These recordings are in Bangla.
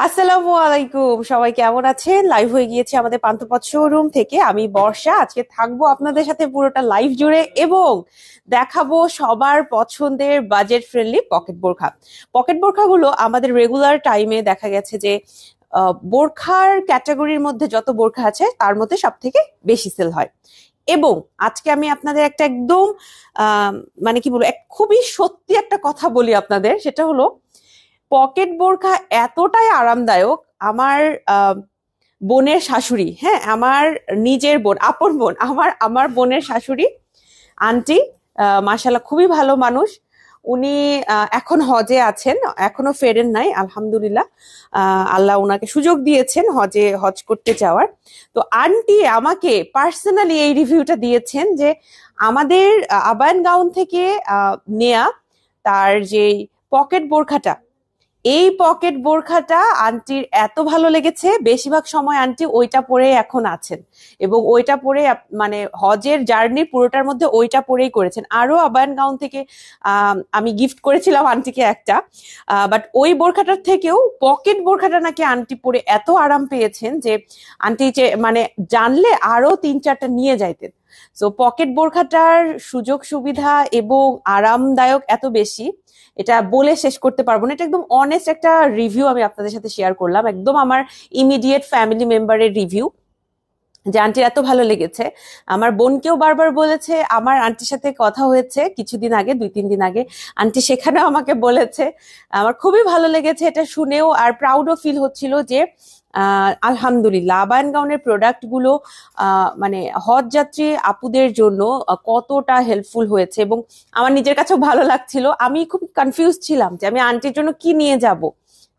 আসসালামু আলাইকুম, সবাই কেমন আছেন? লাইভ হয়ে গিয়েছে আমাদের পান্থপথ শোরুম থেকে। আমি বর্ষা, আজকে থাকবো আপনাদের সাথে পুরোটা লাইভ জুড়ে এবং দেখাবো সবার পছন্দের বাজেট ফ্রেন্ডলি পকেট বোরখা। পকেট বোরখাগুলো আমাদের রেগুলার টাইমে দেখা গেছে যে বোরখার ক্যাটাগরির মধ্যে যত বোরখা আছে তার মধ্যে সব থেকে বেশি সেল হয়। এবং আজকে আমি আপনাদের একটা একদম মানে কি বলবো, খুবই সত্যি একটা কথা বলি আপনাদের, সেটা হলো পকেট বোরখা এতটাই আরামদায়ক। আমার বোনের শাশুড়ি, হ্যাঁ আমার নিজের বোন, আপন বোন, আমার আমার বোনের শাশুড়ি আন্টি, মাশাআল্লাহ খুবই ভালো মানুষ। উনি এখন হজে আছেন, এখনো ফেরেন নাই আলহামদুলিল্লাহ। আল্লাহ উনাকে সুযোগ দিয়েছেন হজ করতে যাওয়ার। তো আন্টি আমাকে পার্সোনালি এই রিভিউটা দিয়েছেন যে আমাদের আবায়ান গাউন থেকে নেয়া তার যে পকেট বোরখাটা, এই পকেট বোরখাটা আন্টির এত ভালো লেগেছে, বেশিরভাগ সময় আন্টি ওইটা পরে এখন আছেন এবং ওইটা পরে মানে হজের জার্নি পুরোটার মধ্যে ওইটা পরেই করেছেন। আরো আবায়ান গাউন থেকে আমি গিফট করেছিলাম আন্টিকে একটা, বাট ওই বোরখাটার থেকেও পকেট বোরখাটা নাকি আন্টি পরে এত আরাম পেয়েছেন যে আন্টি মানে জানলে আরো 3-4টা নিয়ে যাইতেন। সো পকেট বোরখাটার সুযোগ সুবিধা এবং আরামদায়ক এত বেশি, এটা বলে শেষ করতে পারবো না। এটা একদম অনেস্ট একটা রিভিউ আমি আপনাদের সাথে শেয়ার করলাম, একদম আমার ইমিডিয়েট ফ্যামিলি মেম্বারের রিভিউ যে আন্টির এত ভালো লেগেছে। আমার বোনকেও বারবার বলেছে, আমার আন্টির সাথে কথা হয়েছে কিছুদিন আগে, 2-3 দিন আগে, আন্টি সেখানেও আমাকে বলেছে। আমার খুবই ভালো লেগেছে এটা শুনেও, আর প্রাউডও ফিল হচ্ছিল যে আলহামদুলিল্লাহ আবায়ান গাউনের প্রোডাক্ট গুলো মানে হজ যাত্রী আপুদের জন্য কতটা হেল্পফুল হয়েছে এবং আমার নিজের কাছেও ভালো লাগছিল। আমি খুব কনফিউজ ছিলাম যে আমি আন্টির জন্য কি নিয়ে যাব।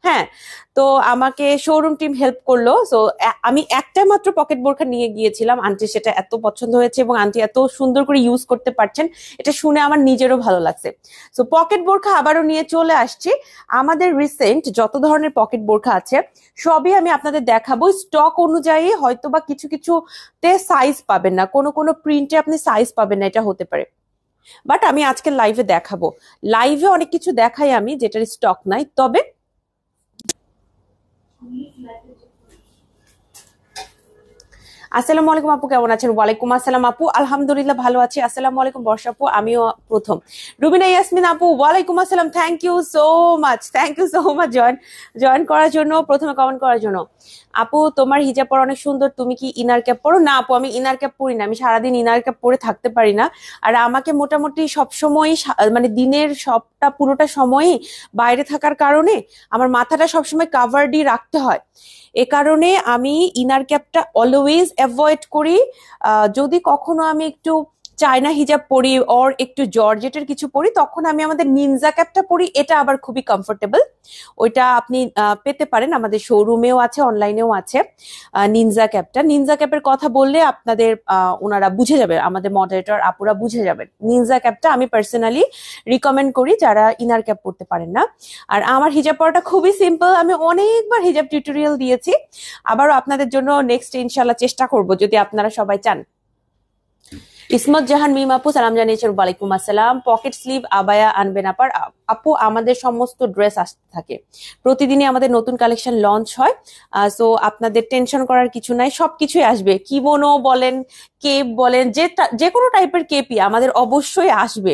হ্যাঁ, তো আমাকে শোরুম টিম হেল্প করলো। সো আমি একটা মাত্র পকেট বোরখা নিয়ে গিয়েছিলাম, আন্টি সেটা এত পছন্দ হয়েছে এবং আন্টি এত সুন্দর করে ইউজ করতে পারছেন, এটা শুনে আমার নিজেরও ভালো লাগছে। সো পকেট বোরখা আবারও নিয়ে চলে আসছি। আমাদের রিসেন্ট যত ধরনের পকেট বোরখা আছে সবই আমি আপনাদের দেখাবো। স্টক অনুযায়ী হয়তো বা কিছু কিছুতে সাইজ পাবেন না, কোনো কোনো প্রিন্টে আপনি সাইজ পাবেন না, এটা হতে পারে। বাট আমি আজকে লাইভে দেখাবো, লাইভে অনেক কিছু দেখাই আমি যেটার স্টক নাই। তবে আসসালামু আলাইকুম আপু, কেমন আছেন? ওয়ালাইকুম আসসালাম আপু, আলহামদুলিল্লাহ ভালো আছি। আসসালামু আলাইকুম বর্ষা আপু, আমিও প্রথম। রুবিনা ইয়াসমিন আপু, ওয়ালাইকুম আসসালাম, thank you so much, thank you so much join করার জন্য, প্রথমে কমেন্ট করার জন্য। আপু তোমার হিজাব পরা অনেক সুন্দর, তুমি কি ইনার ক্যাপ পরো? না আপু, আমি ইনার ক্যাপ পরি না, আমি সারাদিন ইনার ক্যাপ পরে থাকতে পারি না। আর আমাকে মোটামুটি সবসময় মানে দিনের সবটা পুরোটা সময়ই বাইরে থাকার কারণে আমার মাথাটা সবসময় কাভার্ডই রাখতে হয়। এ কারণে আমি ইনার ক্যাপটা অলওয়েজ অ্যাভয়েড করি। যদি কখনো আমি একটু চায়না হিজাব পরি অর একটু জর্জেটের কিছু পরি, তখন আমি আমাদের নিনজা ক্যাপটা পরি, এটা আবার খুবই কমফোর্টেবল। ওইটা আপনি পেতে পারেন, আমাদের শোরুমেও আছে, অনলাইনেও আছে নিনজা ক্যাপটা। নিনজা ক্যাপের কথা বললে আপনাদের ওনারা বুঝে যাবে, আমাদের মডারেটর আপুরা বুঝে যাবেন। নিনজা ক্যাপটা আমি পার্সোনালি রিকমেন্ড করি যারা ইনার ক্যাপ পরতে পারেন না। আর আমার হিজাব পরাটা খুবই সিম্পল, আমি অনেকবার হিজাব টিউটোরিয়াল দিয়েছি, আবারও আপনাদের জন্য নেক্সট ইনশাল্লাহ চেষ্টা করব যদি আপনারা সবাই চান। ইসমত জাহান মিম আপু, সালাম জানিয়েছেন। ওয়ালাইকুম আসসালাম। পকেট স্লিভ আবায়া আনবেন আপু? আমাদের সমস্ত ড্রেস আসতে থাকে, প্রতিদিনই আমাদের নতুন কালেকশন লঞ্চ হয়। সো আপনাদের টেনশন করার কিছু নাই, সবকিছুই আসবে। কিমোনো বলেন, কেপ বলেন, যে কোনো টাইপের কেপই আমাদের অবশ্যই আসবে,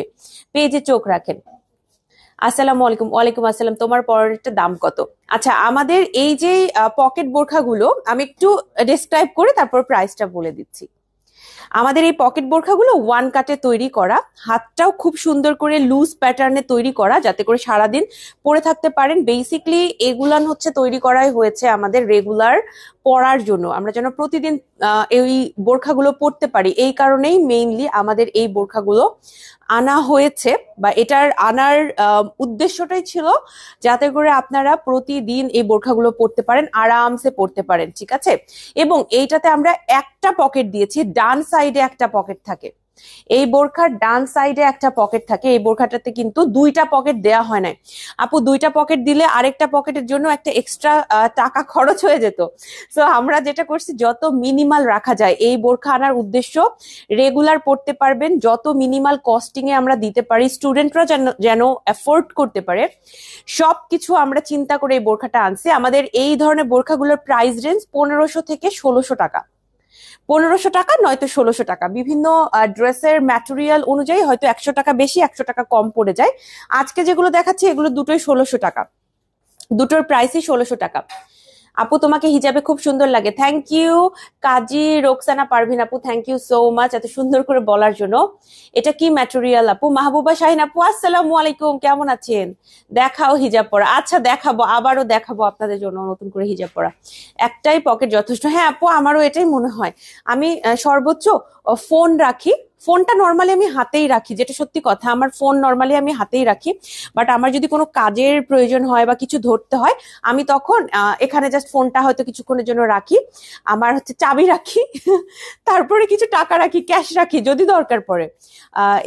পেজে চোখ রাখেন। আসসালামু আলাইকুম। ওয়ালাইকুম আসসালাম। তোমার পরেরটা দাম কত? আচ্ছা, আমাদের এই যে পকেট বোরখাগুলো আমি একটু ডেসক্রাইব করে তারপর প্রাইসটা বলে দিচ্ছি। আমাদের এই পকেট বোরখাগুলো ওয়ান কাটে তৈরি করা, হাতটাও খুব সুন্দর করে লুজ প্যাটার্নে তৈরি করা যাতে করে সারাদিন পরে থাকতে পারেন। বেসিকলি এগুলান হচ্ছে তৈরি করাই হয়েছে আমাদের রেগুলার পরার জন্য, আমরা যেন প্রতিদিন এই বোরখাগুলো পরতে পারি। এই কারণেই মেইনলি আমাদের এই বোরখাগুলো আনা হয়েছে, বা এটার আনার উদ্দেশ্যটাই ছিল যাতে করে আপনারা প্রতিদিন এই বোরখাগুলো পরতে পারেন, আরামসে পরতে পারেন, ঠিক আছে? এবং এইটাতে আমরা একটা পকেট দিয়েছি, ডান সাইডে একটা পকেট থাকে, এই বোরখার ডান সাইডে একটা পকেট থাকে, এই বোরখাটাতে কিন্তু দুইটা পকেট দেয়া হয় না। আপু দুইটা পকেট দিলে আরেকটা পকেটের জন্য একটা এক্সট্রা টাকা খরচ হয়ে যেত। সো আমরা যেটা করছি যত মিনিমাল রাখা যায়, এই বোরখা আনার উদ্দেশ্য রেগুলার পড়তে পারবেন, যত মিনিমাল কস্টিং এ আমরা দিতে পারি, স্টুডেন্টরা যেন অ্যাফোর্ড করতে পারে, সবকিছু আমরা চিন্তা করে এই বোরখাটা আনছি। আমাদের এই ধরনের বোরখাগুলোর প্রাইস রেঞ্জ 1500 থেকে 1600 টাকা, 1500 টাকা নয়তো 1600 টাকা। বিভিন্ন ড্রেসের ম্যাটেরিয়াল অনুযায়ী হয়তো 100 টাকা বেশি 100 টাকা কম পড়ে যায়। আজকে যেগুলো দেখাচ্ছি এগুলো দুটোই 1600 টাকা, দুটোর প্রাইসই 1600 টাকা। আপু তোমাকে হিজাবে খুব সুন্দর লাগে, থ্যাংক ইউ। কাজী রোকসানা পারভিন আপু, থ্যাংক ইউ সো মাচ এত সুন্দর করে বলার জন্য। এটা কি ম্যাটেরিয়াল আপু? মাহবুবা শাহিন আপু, আসসালামু আলাইকুম, কেমন আছেন? দেখাও হিজাব পরা। আচ্ছা দেখাবো, আবারও দেখাবো আপনাদের জন্য নতুন করে হিজাব পরা। একটাই পকেট যথেষ্ট। হ্যাঁ আপু, আমারও এটাই মনে হয়। আমি সর্বোচ্চ ফোন রাখি, ফোনটা নর্মালি আমি হাতেই রাখি, যেটা সত্যি কথা, আমার ফোন নর্মালি আমি হাতেই রাখি। বাট আমার যদি কোনো কাজের প্রয়োজন হয় বা কিছু ধরতে হয়, আমি তখন এখানে জাস্ট ফোনটা হয়তো কিছুক্ষণের জন্য রাখি, আমার হচ্ছে চাবি রাখি, তারপরে কিছু টাকা রাখি, ক্যাশ রাখি যদি দরকার পড়ে,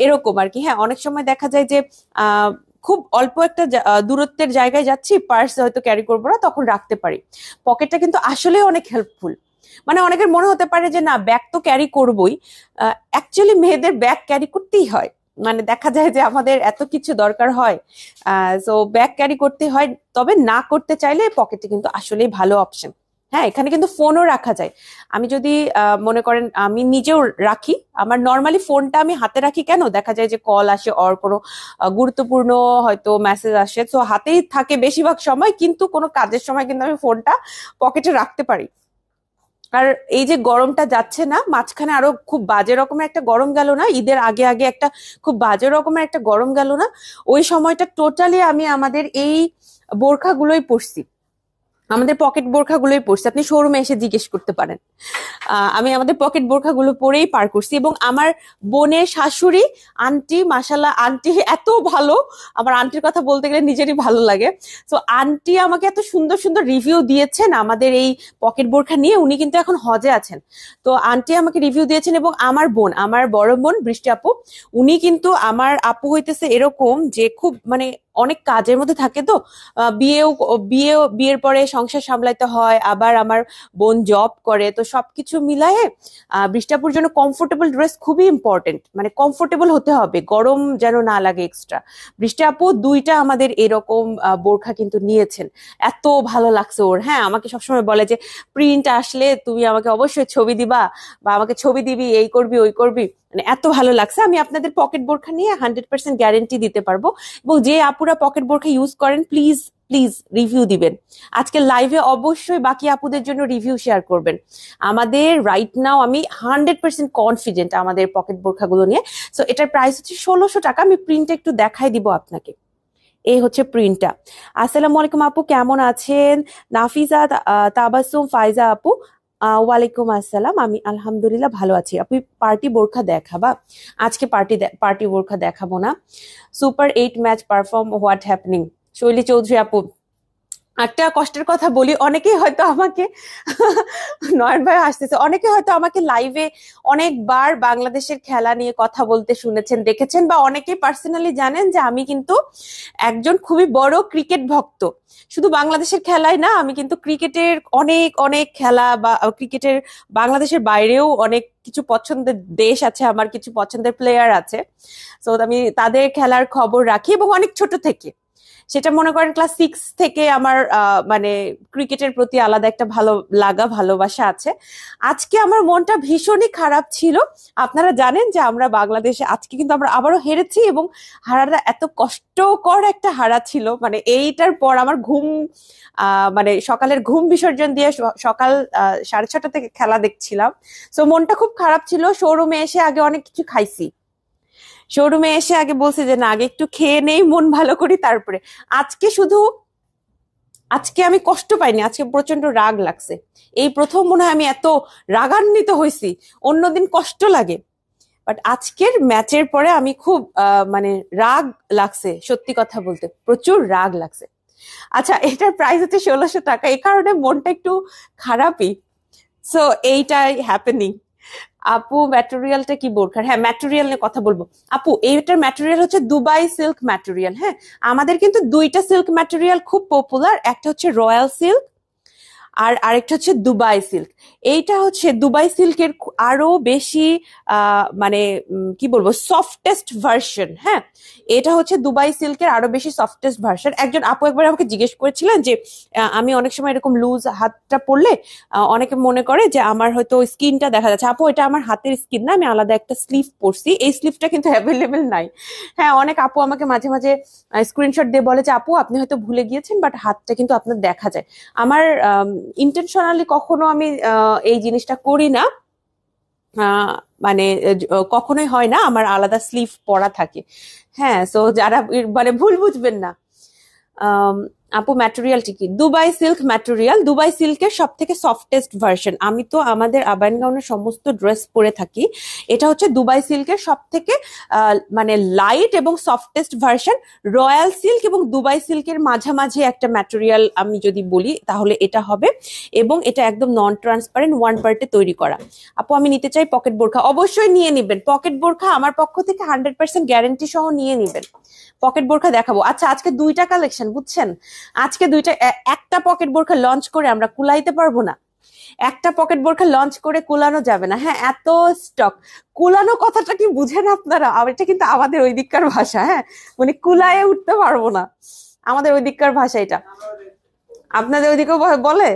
এরকম আর কি। হ্যাঁ, অনেক সময় দেখা যায় যে খুব অল্প একটা দূরত্বের জায়গায় যাচ্ছি, পার্স হয়তো ক্যারি করবো না, তখন রাখতে পারি। পকেটটা কিন্তু আসলে অনেক হেল্পফুল। মানে অনেকের মনে হতে পারে যে না, ব্যাগ তো ক্যারি করবোই, অ্যাকচুয়ালি মেয়েদের ব্যাগ ক্যারি করতেই হয়। মানে দেখা যায় যে আমাদের এত কিছু দরকার হয়, সো ব্যাগ ক্যারি করতে হয়। তবে না করতে চাইলে পকেটে কিন্তু আসলেই ভালো অপশন। হ্যাঁ, এখানে কিন্তু ফোনও রাখা যায়। আমি যদি মনে করেন, আমি নিজেও রাখি, আমার নর্মালি ফোনটা আমি হাতে রাখি, কেন দেখা যায় যে কল আসে অর কোনো গুরুত্বপূর্ণ হয়তো মেসেজ আসে, তো হাতেই থাকে বেশিরভাগ সময়, কিন্তু কোনো কাজের সময় কিন্তু আমি ফোনটা পকেটে রাখতে পারি। আর এই যে গরমটা যাচ্ছে না, মাঝখানে আরো খুব বাজে রকমের একটা গরম গেল না, ঈদের আগে আগে একটা খুব বাজে রকমের একটা গরম গেল না, ওই সময়টা টোটালি আমি আমাদের এই বোরখাগুলোই পরছি, আমাদের পকেট বোরখাগুলোই পরছি। আপনি শোরুমে এসে জিজ্ঞেস করতে পারেন, আমি আমাদের পকেট বোরখাগুলো পরেই পার করছি। এবং আমার বোনের শাশুড়ি আন্টি, মাশাল্লাহ আন্টি এত ভালো, আমার আন্টির কথা বলতে গেলে নিজেরই ভালো লাগে। তো আন্টি আমাকে এত সুন্দর সুন্দর রিভিউ দিয়েছেন আমাদের এই পকেট বোরখা নিয়ে, উনি কিন্তু এখন হজে আছেন। তো আন্টি আমাকে রিভিউ দিয়েছেন, এবং আমার বোন, আমার বড় বোন বৃষ্টি আপু, উনি কিন্তু, আমার আপু হইতেছে এরকম যে খুব মানে অনেক কাজের মধ্যে থাকে, তো বিয়ের পরে সংসার সামলাইতে হয়, আবার আমার বোন জব করে, তো সবকিছু মিলায়ে বৃষ্টাপুর জন্য কমফোর্টেবল ড্রেস খুবই ইম্পর্টেন্ট। মানে কমফোর্টেবল হতে হবে, গরম যেন না লাগে এক্সট্রা। বৃষ্টি আপু দুইটা আমাদের এরকম বোরখা কিন্তু নিয়েছেন, এত ভালো লাগছে ওর। হ্যাঁ, আমাকে সবসময় বলে যে প্রিন্ট আসলে তুমি আমাকে অবশ্যই ছবি দিবা, বা আমাকে ছবি দিবি, এই করবি ওই করবি। মানে এত ভালো লাগছে। আমি আপনাদের পকেট বোরখা নিয়ে 100% গ্যারেন্টি দিতে পারবো। এবং যে আপুরা পকেট বোরখা ইউজ করেন, প্লিজ প্লিজ রিভিউ দিবেন। আজকে লাইভে অবশ্যই বাকি আপুদের জন্য রিভিউ শেয়ার করবেন। আমাদের রাইট নাও আমি 100% কনফিডেন্ট আমাদের পকেট বোরখাগুলো নিয়ে। সো এটার প্রাইস হচ্ছে 1600 টাকা। আমি প্রিন্টটা একটু দেখাই দিব আপনাকে, এই হচ্ছে প্রিন্টটা। আসসালামু আলাইকুম আপু, কেমন আছেন? নাফিজা তাবাসসুম ফাইজা আপু, ওয়ালাইকুম আসসালাম, আমি আলহামদুলিল্লাহ ভালো আছি। আপনি পার্টি বোরখা দেখাবা? আজকে পার্টি বোরখা দেখাবো না। Super 8 match perform, what happening? শৈলী চৌধুরী আপু, একটা কষ্টের কথা বলি, অনেকেই হয়তো আমাকে নয়ন ভাই আসতেছে, অনেকে হয়তো আমাকে লাইভে অনেকবার বাংলাদেশের খেলা নিয়ে কথা বলতে শুনেছেন, দেখেছেন, বা অনেকেই পার্সোনালি জানেন যে আমি কিন্তু একজন খুবই বড় ক্রিকেট ভক্ত। শুধু বাংলাদেশের খেলায় না, আমি কিন্তু ক্রিকেটের অনেক অনেক খেলা, বা ক্রিকেটের বাংলাদেশের বাইরেও অনেক কিছু পছন্দের দেশ আছে, আমার কিছু পছন্দের প্লেয়ার আছে। তো আমি তাদের খেলার খবর রাখি, এবং অনেক ছোট থেকে, সেটা মনে করেন ক্লাস 6 থেকে আমার মানে ক্রিকেটের প্রতি আলাদা একটা ভালো লাগা, ভালোবাসা আছে। আজকে আমার মনটা ভীষণই খারাপ ছিল। আপনারা জানেন যে আমরা বাংলাদেশে আজকে কিন্তু আমরা আবারও হেরেছি, এবং হারাটা এত কষ্টকর একটা হারা ছিল। মানে এইটার পর আমার ঘুম, মানে সকালের ঘুম বিসর্জন দিয়ে সকাল 6:30 থেকে খেলা দেখছিলাম। সো মনটা খুব খারাপ ছিল। শোরুমে এসে আগে অনেক কিছু খাইছি, শোরুমে এসে আগে বলছি যে না, আগে একটু খেয়ে নেই, মন ভালো করি, তারপরে। আজকে শুধু, আজকে আমি কষ্ট পাইনি, আজকে প্রচন্ড রাগ লাগছে। এই প্রথম মনে হয় আমি এত রাগান্বিত হয়েছি। অন্যদিন কষ্ট লাগে, বাট আজকের ম্যাচের পরে আমি খুব মানে রাগ লাগছে, সত্যি কথা বলতে প্রচুর রাগ লাগছে। আচ্ছা, এটার প্রাইস হচ্ছে 1600 টাকা, এই কারণে মনটা একটু খারাপই। সো এইটাই হ্যাপেনিং। আপু ম্যাটেরিয়ালটা কি বোরখার? হ্যাঁ, ম্যাটেরিয়াল নিয়ে কথা বলবো। আপু এইটার ম্যাটেরিয়াল হচ্ছে দুবাই সিল্ক ম্যাটেরিয়াল। হ্যাঁ, আমাদের কিন্তু দুইটা সিল্ক ম্যাটেরিয়াল খুব পপুলার, একটা হচ্ছে রয়্যাল সিল্ক আর আরেকটা হচ্ছে দুবাই সিল্ক। এইটা হচ্ছে দুবাই সিল্কের আরো বেশি মানে কি বলবো, সফটেস্ট ভার্সন। হ্যাঁ, এটা হচ্ছে দুবাই সিল্কের আরো বেশি সফটেস্ট ভার্সন। একজন আপু একবার আমাকে জিজ্ঞেস করেছিলেন যে আমি অনেক সময় এরকম লুজ হাতটা পরলে অনেকে মনে করে যে আমার হয়তো স্কিনটা দেখা যাচ্ছে। আপু এটা আমার হাতের স্কিন না, আমি আলাদা একটা স্লিভ পরছি, এই স্লিভটা কিন্তু অ্যাভেলেবেল নাই। হ্যাঁ, অনেক আপু আমাকে মাঝে মাঝে স্ক্রিনশট দিয়ে বলে যে আপু আপনি হয়তো ভুলে গিয়েছেন, বাট হাতটা কিন্তু আপনার দেখা যায়। আমার ইন্টেনশনালি কখনো আমি এই জিনিসটা করি না। মানে কখনোই হয় না আমার আলাদা স্লিভ পরা থাকে। হ্যাঁ, সো যারা মানে ভুল বুঝবেন না। আম, আপু ম্যাটেরিয়ালটি কি? দুবাই সিল্ক ম্যাটেরিয়াল, দুবাই সিল্কের সব থেকে সফটেস্ট ভার্সন। আমি তো আমাদের আবাইন গাউনের সমস্ত ড্রেস পরে থাকি। এটা হচ্ছে দুবাই সিল্কের সব থেকে মানে লাইট এবং সফটেস্ট ভার্সন। রয়্যাল সিল্ক এবং দুবাই সিল্কের মাঝামাঝি একটা ম্যাটেরিয়াল আমি যদি বলি তাহলে এটা হবে, এবং এটা একদম নন ট্রান্সপারেন্ট, ওয়ান পার্টে তৈরি করা। আপু আমি নিতে চাই পকেট বোরখা। অবশ্যই নিয়ে নিবেন পকেট বোরখা, আমার পক্ষ থেকে 100% গ্যারান্টি সহ নিয়ে নিবেন। পকেট বোরখা দেখাবো। আচ্ছা, আজকে দুইটা কালেকশন, বুঝছেন? আজকে দুইটা, একটা পকেট বোরখা লঞ্চ করে আমরা কুলাইতে পারবো না। একটা পকেট বোরখা লঞ্চ করে কুলানো যাবে না। হ্যাঁ, এত স্টক। কুলানো কথাটা কি বুঝেন আপনারা? এটা কিন্তু আমাদের ওই দিককার ভাষা। হ্যাঁ, মানে কুলায়ে উঠতে পারবো না, আমাদের ওই দিককার ভাষা এটা। আপনাদের ওইদিকেও বলে?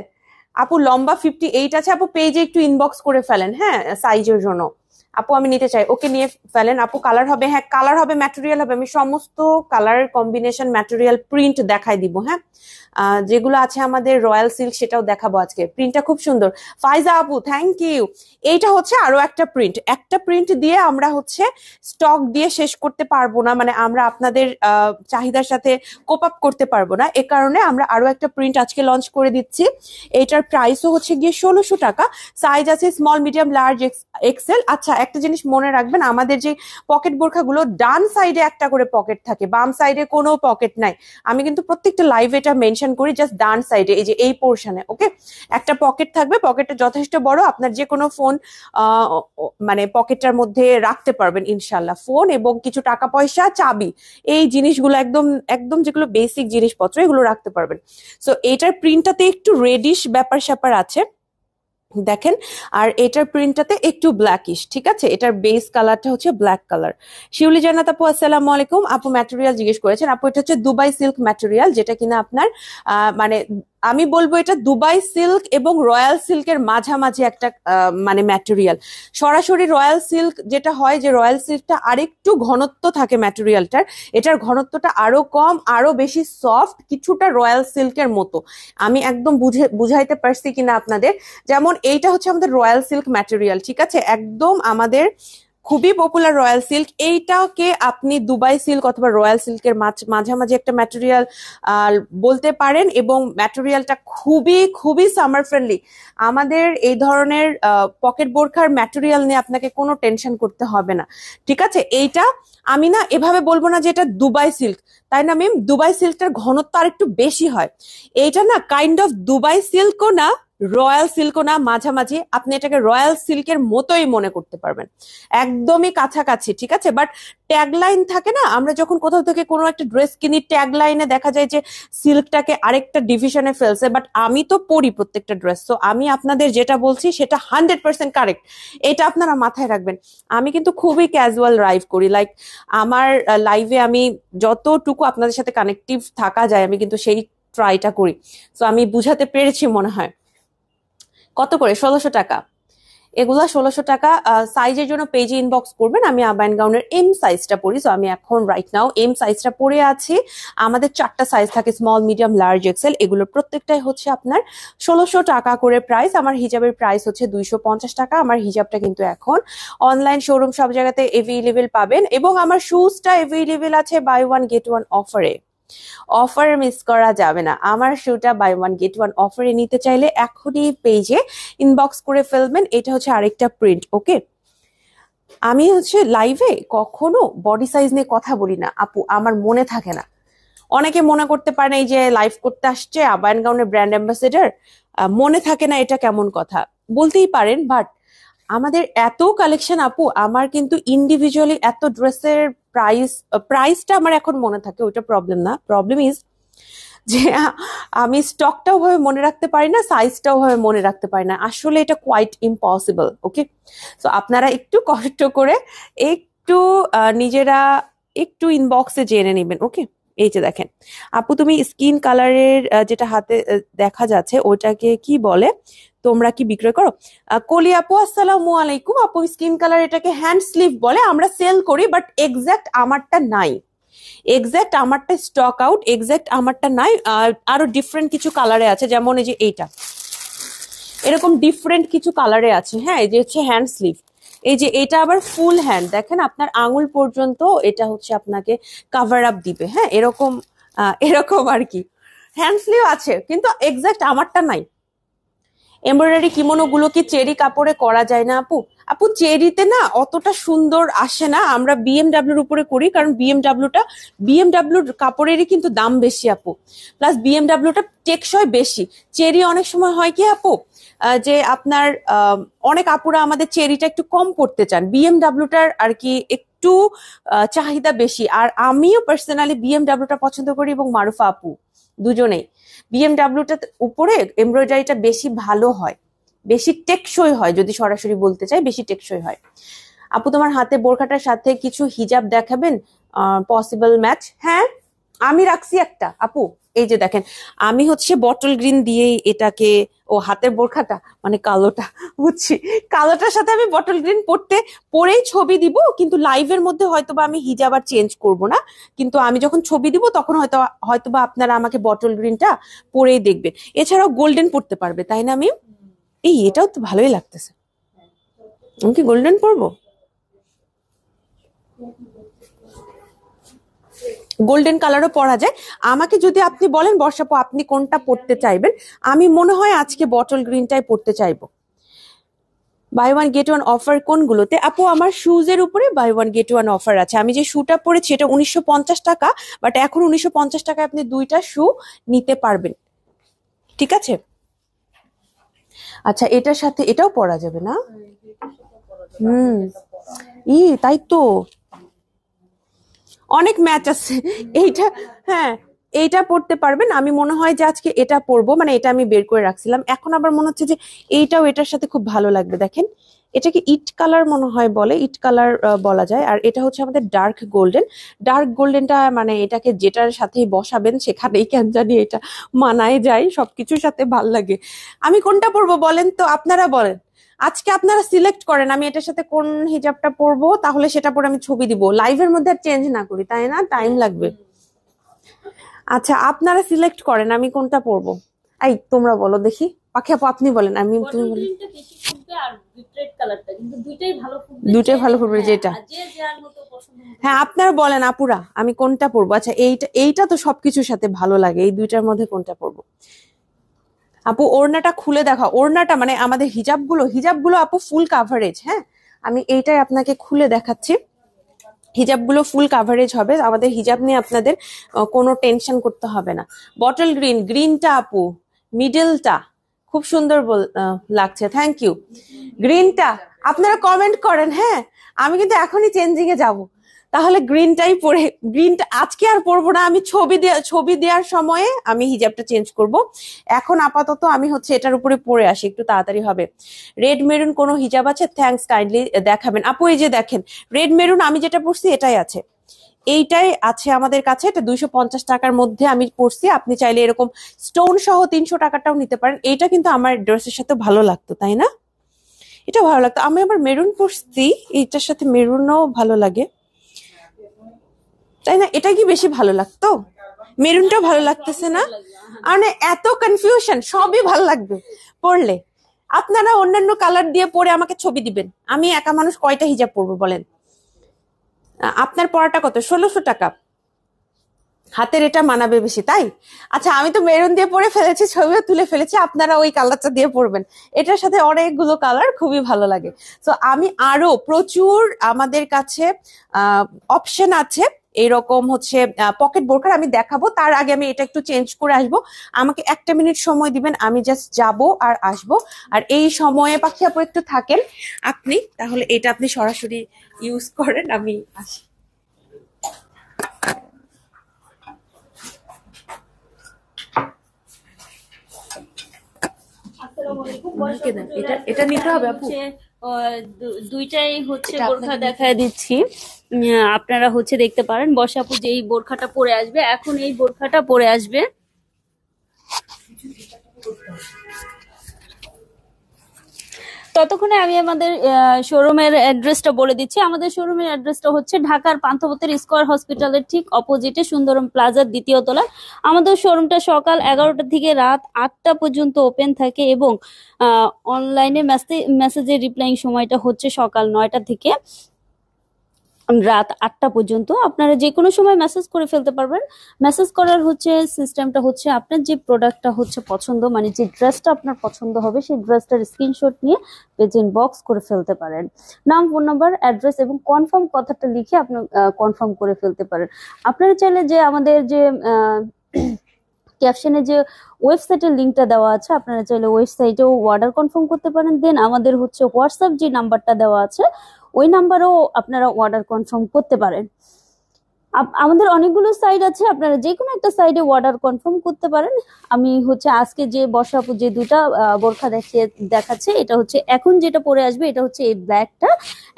আপু লম্বা 58 আছে। আপু পেজে একটু ইনবক্স করে ফেলেন, হ্যাঁ, সাইজের জন্য। আপু আমি নিতে চাই, ওকে নিয়ে ফেলেন। আপু কালার হবে? হ্যাঁ কালার হবে, ম্যাটেরিয়াল হবে, আমি সমস্ত কালার কম্বিনেশন ম্যাটেরিয়াল প্রিন্ট দেখাই দিব। হ্যাঁ, যেগুলো আছে আমাদের রয়্যাল সিল্ক সেটাও দেখাবো আজকে। প্রিন্টটা খুব সুন্দর। ফাইজা আপু থ্যাংক ইউ। এইটা হচ্ছে আরো একটা প্রিন্ট, একটা প্রিন্ট দিয়ে আমরা হচ্ছে স্টক দিয়ে শেষ করতে পারবো না, মানে আমরা আপনাদের চাহিদার সাথে কোপ আপ করতে পারবো না, এ কারণে আমরা আরো একটা প্রিন্ট আজকে লঞ্চ করে দিচ্ছি। এটার প্রাইসও হচ্ছে গিয়ে 1600 টাকা। সাইজ আছে স্মল, মিডিয়াম, লার্জ, এক্সেল। আচ্ছা একটা জিনিস মনে রাখবেন, আমাদের যে পকেট বোরখাগুলো ডান সাইডে একটা করে পকেট থাকে, বাম সাইডে কোনো পকেট নাই। আমি কিন্তু প্রত্যেকটা লাইভ এটা মেনশন করি, জাস্ট ডান সাইডে এই যে এই পোর্শনে ওকে একটা পকেট থাকবে। পকেটটা যথেষ্ট বড়, আপনার যে কোনো ফোন মানে পকেটটার মধ্যে রাখতে পারবেন ইনশাল্লাহ। ফোন এবং কিছু টাকা পয়সা, চাবি, এই জিনিসগুলো একদম একদম যেগুলো বেসিক জিনিসপত্র এগুলো রাখতে পারবেন। সো এটার প্রিন্টটাতে একটু রেডিশ ব্যাপার স্যাপার আছে দেখেন, আর এটার প্রিন্টটাতে একটু ব্ল্যাকিশ। ঠিক আছে, এটার বেস কালারটা হচ্ছে ব্ল্যাক কালার। শিউলি জান্নাত আপু আসসালামু আলাইকুম। আপু ম্যাটেরিয়াল জিজ্ঞেস করেছেন। আপু এটা হচ্ছে দুবাই সিল্ক ম্যাটেরিয়াল, যেটা কিনা আপনার মানে আমি বলবো এটা দুবাই সিল্ক এবং রয়্যাল সিল্কের মাঝামাঝি একটা মানে ম্যাটেরিয়াল। সরাসরি রয়্যাল সিল্ক যেটা হয় যে রয়্যাল সিল্কটা আরেকটু ঘনত্ব থাকে ম্যাটেরিয়ালটার, এটার ঘনত্বটা আরো কম, আরো বেশি সফট, কিছুটা রয়্যাল সিল্কের মতো। আমি একদম বুঝাইতে পারছি কিনা আপনাদের? যেমন এইটা হচ্ছে আমাদের রয়্যাল সিল্ক ম্যাটেরিয়াল, ঠিক আছে, একদম আমাদের খুবই পপুলার রয়্যাল সিল্ক। এইটাকে আপনি দুবাই সিল্ক অথবা রয়্যাল সিল্কের মাঝামাঝি একটা ম্যাটেরিয়াল বলতে পারেন, এবং ম্যাটেরিয়ালটা খুবই খুবই সামার ফ্রেন্ডলি। আমাদের এই ধরনের পকেট বোরখার ম্যাটেরিয়াল নিয়ে আপনাকে কোনো টেনশন করতে হবে না। ঠিক আছে, এইটা আমি না এভাবে বলবো না যে এটা দুবাই সিল্ক, তাই না মিম? দুবাই সিল্কটার ঘনত্ব আর একটু বেশি হয়। এইটা না কাইন্ড অফ দুবাই সিল্কও না, রয়্যাল সিল্কও না, মাঝামাঝি। আপনি এটাকে রয়্যাল সিল্কের মতোই মনে করতে পারবেন, একদমই কাছাকাছি। ঠিক আছে, বাট ট্যাগলাইন থাকে না, আমরা যখন কোথাও থেকে কোনো একটা ড্রেস কিনি ট্যাগলাইনে দেখা যায় যে সিল্কটাকে আরেকটা ডিভিশনে ফেলছে, বাট আমি তো পরি প্রত্যেকটা ড্রেস, তো আমি আপনাদের যেটা বলছি সেটা 100% কারেক্ট, এটা আপনারা মাথায় রাখবেন। আমি কিন্তু খুবই ক্যাজুয়াল লাইভ করি, লাইক আমার লাইভে আমি যতটুকু আপনাদের সাথে কানেক্টিভ থাকা যায় আমি কিন্তু সেই ট্রাইটা করি। তো আমি বুঝাতে পেরেছি মনে হয়। কত করে? 1600 টাকা। এগুলা 1600 টাকা। সাইজের জন্য পেজে ইনবক্স করবেন। আমি আবাইন গাউনের এম সাইজটা পরি, সো আমি এখন রাইট নাও এম সাইজটা পরে আছি। আমাদের 4টা সাইজ থাকে, স্মল, মিডিয়াম, লার্জ, এক্সেল। এগুলো প্রত্যেকটাই হচ্ছে আপনার 1600 টাকা করে প্রাইস। আমার হিজাবের প্রাইস হচ্ছে 250 টাকা। আমার হিজাবটা কিন্তু এখন অনলাইন শোরুম সব জায়গাতে এভেইলেবল পাবেন, এবং আমার শুজটা এভেইলেবল আছে বাই ওয়ান গেট ওয়ান অফারে। অফার মিস করা যাবে না। আমার শুটা বাই ওয়ান গেট ওয়ান অফারে নিতে চাইলে এখনই পেজে ইনবক্স করে ফেলবেন। এটা হচ্ছে আরেকটা প্রিন্ট। ওকে, আমি হচ্ছে লাইভে কখনো বডি সাইজ নিয়ে কথা বলি না আপু, আমার মনে থাকে না। অনেকে মনে করতে পারে এই যে লাইভ করতে আসছে আবায়ন গাউনের ব্র্যান্ড অ্যাম্বাসেডার, মনে থাকে না, এটা কেমন কথা? বলতেই পারেন, বাট আমাদের এত কালেকশন আপু, আমার কিন্তু ইন্ডিভিজুয়ালি এত ড্রেসের প্রাইসটা আমার এখন মনে থাকে, ওইটা প্রবলেম না। প্রবলেম ইজ যে আমি স্টকটাও ভাবে মনে রাখতে পারি না, সাইজটাও ভাবে মনে রাখতে পারি না, আসলে এটা কোয়াইট ইম্পসিবল। ওকে, তো আপনারা একটু কষ্ট করে একটু নিজেরা একটু ইনবক্সে জেনে নেবেন। ওকে, এই যে দেখেন আপু, তুমি স্কিন কালারের যেটা হাতে দেখা যাচ্ছে ওটাকে কি বলে, তোমরা কি বিক্রয় করো? কলি আপু আসসালামু আলাইকুম। আপু স্কিন কালার এটাকে হ্যান্ড স্লিভ বলে, আমরা সেল করি, বাট এক্সাক্ট আমারটা নাই, এক্সাক্ট আমারটা স্টক আউট, এক্সাক্ট আমারটা নাই। আরো ডিফারেন্ট কিছু কালারে আছে, যেমন এই যে এইটা এরকম ডিফারেন্ট কিছু কালারে আছে। হ্যাঁ, এই যে হচ্ছে হ্যান্ড স্লিভ, এই যে এটা আবার ফুল হ্যান্ড, দেখেন আপনার আঙুল পর্যন্ত এটা হচ্ছে আপনাকে কাভার আপ দিবে। হ্যাঁ, এরকম এরকম আর কি হ্যান্ড স্লিভ আছে, কিন্তু এক্সাক্ট আমারটা নাই। এমব্রয়ডারি কিমোনো গুলো কি চেরি কাপড়ে করা যায় না আপু? আপু চেরিতে না অতটা সুন্দর আসে না, আমরা বিএমডাব্লিউর উপরে করি, কারণ বিএমডাব্লিউর কাপড়েরই কিন্তু দাম বেশি আপু, প্লাস বিএমডাব্লিউটা টেকসই বেশি। চেরি অনেক সময় হয় কি আপু, যে আপনার অনেক আপুরা আমাদের চেরিটা একটু কম পড়তে চান, বিএমডাব্লিউটার আর কি একটু চাহিদা বেশি। আর আমিও পার্সোনালি বিএমডাব্লিউটা পছন্দ করি, এবং মারুফা আপু দুজনেই। বিএমডাব্লিউটার উপরে এমব্রয়ডারিটা বেশি ভালো হয়, বেশি টেকসই হয়, যদি সরাসরি বলতে চাই বেশি টেকসই হয়। আপু তোমার হাতে বোরখাটার সাথে কিছু হিজাব দেখাবেন, পসিবল ম্যাচ? হ্যাঁ, আমি রাখছি একটা আপু, এই যে দেখেন আমি হচ্ছে বটল গ্রিন দিয়েই এটাকে, ও হাতের বোরখাটা মানে কালোটা, বুঝছি, কালোটার সাথে আমি বটল গ্রিন পরেই ছবি দিব, কিন্তু লাইভের মধ্যে হয়তোবা আমি হিজাব আর চেঞ্জ করব না, কিন্তু আমি যখন ছবি দিব তখন হয়তোবা আপনারা আমাকে বটল গ্রিনটা পরেই দেখবেন। এছাড়াও গোল্ডেন পরতে পারবে, তাই না? আমি এটাও তো ভালোই লাগতেছে, আমি কি গোল্ডেন পরবো? গোল্ডেন কালারও পরা যায়। আমাকে যদি আপনি বলেন বর্ষাপু আপনি কোনটা পরতে চাইবেন, আমি মনে হয় আজকে বটল গ্রিনটাই পরতে চাইবো। Buy one get one offer কোনগুলোতে? আপু আমার শুজ এর উপরে buy one get one offer আছে। আমি যে শুটা পরেছি এটা 1950 টাকা, বাট এখন 1950 টাকায় আপনি দুইটা শু নিতে পারবেন, ঠিক আছে? আচ্ছা, এটার সাথে এটাও পরা যাবে না? তাই তো, অনেক ম্যাচ আছে এইটা। হ্যাঁ, এইটা পড়তে পারবেন। আমি মনে হয় যে আজকে এটা পরবো, মানে এটা আমি বের করে রাখছিলাম, এখন আবার মনে হচ্ছে যে এইটাও এটার সাথে খুব ভালো লাগবে। দেখেন এটাকে ইট কালার মনে হয় বলে, ইট কালার বলা যায়। আর এটা হচ্ছে আমাদের ডার্ক গোল্ডেন। ডার্ক গোল্ডেনটা মানে এটাকে যেটার সাথেই বসাবেন সেখানেই কেন জানি এটা মানায় যায়, সবকিছুর সাথে ভাল লাগে। আমি কোনটা পরবো বলেন তো, আপনারা বলেন, আজকে আপনারা সিলেক্ট করেন আমি এটার সাথে কোন হিজাবটা পরবো, তাহলে সেটা পরে আমি ছবি দিব, লাইভের মধ্যে আর চেঞ্জ না করি, তাই না? টাইম লাগবে। আচ্ছা আপনারা সিলেক্ট করেন আমি কোনটা পরবো। এই তোমরা বলো দেখি, পাখি আপু আপনি বলেন, আমি তুমি বলেন। দুইটাই ভালো ফুটবে যেটা, হ্যাঁ আপনারা বলেন আপুরা আমি কোনটা পরবো। আচ্ছা এইটা তো সবকিছুর সাথে ভালো লাগে, এই দুইটার মধ্যে কোনটা পরবো? আপু ওড়নাটা খুলে দেখাও, ওড়নাটা মানে আমাদের হিজাবগুলো আপু ফুল কাভারেজ। হ্যাঁ, আমি এইটাই আপনাকে খুলে দেখাচ্ছি, হিজাবগুলো ফুল কাভারেজ হবে, আমাদের হিজাব নিয়ে আপনাদের কোনো টেনশন করতে হবে না। বটল গ্রিনটা আপু, মিডলটা খুব সুন্দর লাগছে, থ্যাংক ইউ। গ্রিনটা আপনারা কমেন্ট করেন, হ্যাঁ আমি কিন্তু এখনই চেঞ্জিং এ যাব, তাহলে গ্রিনটাই পরে, গ্রিনটা আজকে আর পরবো না, আমি ছবি দেওয়ার সময়ে আমি হিজাবটা চেঞ্জ করব। এখন আপাতত আমি হচ্ছে এটার উপরে পরে আসি, একটু তাড়াতাড়ি হবে। রেড মেরুন কোনো হিজাব আছে? থ্যাঙ্কস, কাইন্ডলি দেখাবেন। আপু এই যে দেখেন রেড মেরুন আমি যেটা পরছি এটাই আছে, এইটাই আছে আমাদের কাছে, এটা 250 টাকার মধ্যে আমি পরছি। আপনি চাইলে এরকম স্টোন সহ 300 টাকাটাও নিতে পারেন। এইটা কিন্তু আমার ড্রেসের সাথে ভালো লাগতো, তাই না? এটা ভালো লাগতো। আমি আবার মেরুন পরছি, এইটার সাথে মেরুনও ভালো লাগে, তাই না? এটা কি বেশি ভালো লাগতো? মেরুনটাও ভালো লাগতেছে না? মানে এত কনফিউশন, সবই ভালো লাগবে পরলে। আপনারা অন্যান্য কালার দিয়ে পরে আমাকে ছবি দিবেন, আমি একা মানুষ কয়টা হিজাব পরবো বলেন? আপনার পড়াটা কত? 1600 টাকা। হাতের এটা মানাবে বেশি, তাই? আচ্ছা আমি তো মেরুন দিয়ে পরে ফেলেছি, ছবিও তুলে ফেলেছি, আপনারা ওই কালারটা দিয়ে পরবেন। এটার সাথে অনেকগুলো কালার খুবই ভালো লাগে। তো আমি আরো প্রচুর, আমাদের কাছে অপশন আছে, এইরকম হচ্ছে পকেট বোরখার আমি দেখাবো। তার আগে আমি এটা একটু চেঞ্জ করে আসবো। আমাকে 1 মিনিট সময় দিবেন, আমি জাস্ট যাব আর আসবো। আর এই সময়ে পাখি আপু একটু থাকেন আপনি, তাহলে এটা আপনি সরাসরি ইউজ করেন, আমি আসি। এটা এটা নিতে হবে আপু, দুইটাই হচ্ছে এটা বোরখা আপনাকে দেখায় দিচ্ছি। আপনারা হচ্ছে দেখতে পারেন। বর্ষাপু যে এই বোরখাটা পরে আসবে, এখন এই বোরখাটা পরে আসবে। ততক্ষণে আমি আমাদের শোরুমের অ্যাড্রেসটা বলে দিচ্ছি। আমাদের শোরুমের অ্যাড্রেসটা হচ্ছে ঢাকার পান্থপথের স্কয়ার হসপিটালের ঠিক অপোজিটে সুন্দরম প্লাজার 2য় তলা। আমাদের শোরুমটা সকাল 11টা থেকে রাত 8টা পর্যন্ত ওপেন থাকে এবং অনলাইনে মেসেজের রিপ্লাইং সময়টা হচ্ছে সকাল 9টা থেকে রাত 8টা পর্যন্ত। আপনারা যে কোনো সময় মেসেজ করে ফেলতে পারবেন। মেসেজ করার হচ্ছে সিস্টেমটা হচ্ছে আপনার যে প্রোডাক্টটা হচ্ছে পছন্দ, মানে যে ড্রেসটা আপনার পছন্দ হবে সেই ড্রেসটার স্ক্রিনশট নিয়ে পেজ ইনবক্স করে ফেলতে পারেন। নাম, ফোন নাম্বার, অ্যাড্রেস এবং কনফার্ম কথাটা লিখে আপনি কনফার্ম করে ফেলতে পারেন। আপনারা চাইলে যে আমাদের যে ক্যাপশনে যে ওয়েবসাইটের লিঙ্কটা দেওয়া আছে, আপনারা চাইলে ওয়েবসাইটেও অর্ডার কনফার্ম করতে পারেন। দেন আমাদের হচ্ছে হোয়াটসঅ্যাপ যে নাম্বারটা দেওয়া আছে ওই নাম্বারেও আপনারা অর্ডার কনফার্ম করতে পারেন। আমাদের অনেকগুলো সাইট আছে, আপনারা যে কোনো একটা সাইডে অর্ডার কনফার্ম করতে পারেন। আমি হচ্ছে আজকে যে বর্ষাপু যে দুটা বোরখা দেখাচ্ছে, এটা হচ্ছে এখন যেটা পরে আসবে এটা হচ্ছে এই ব্ল্যাকটা,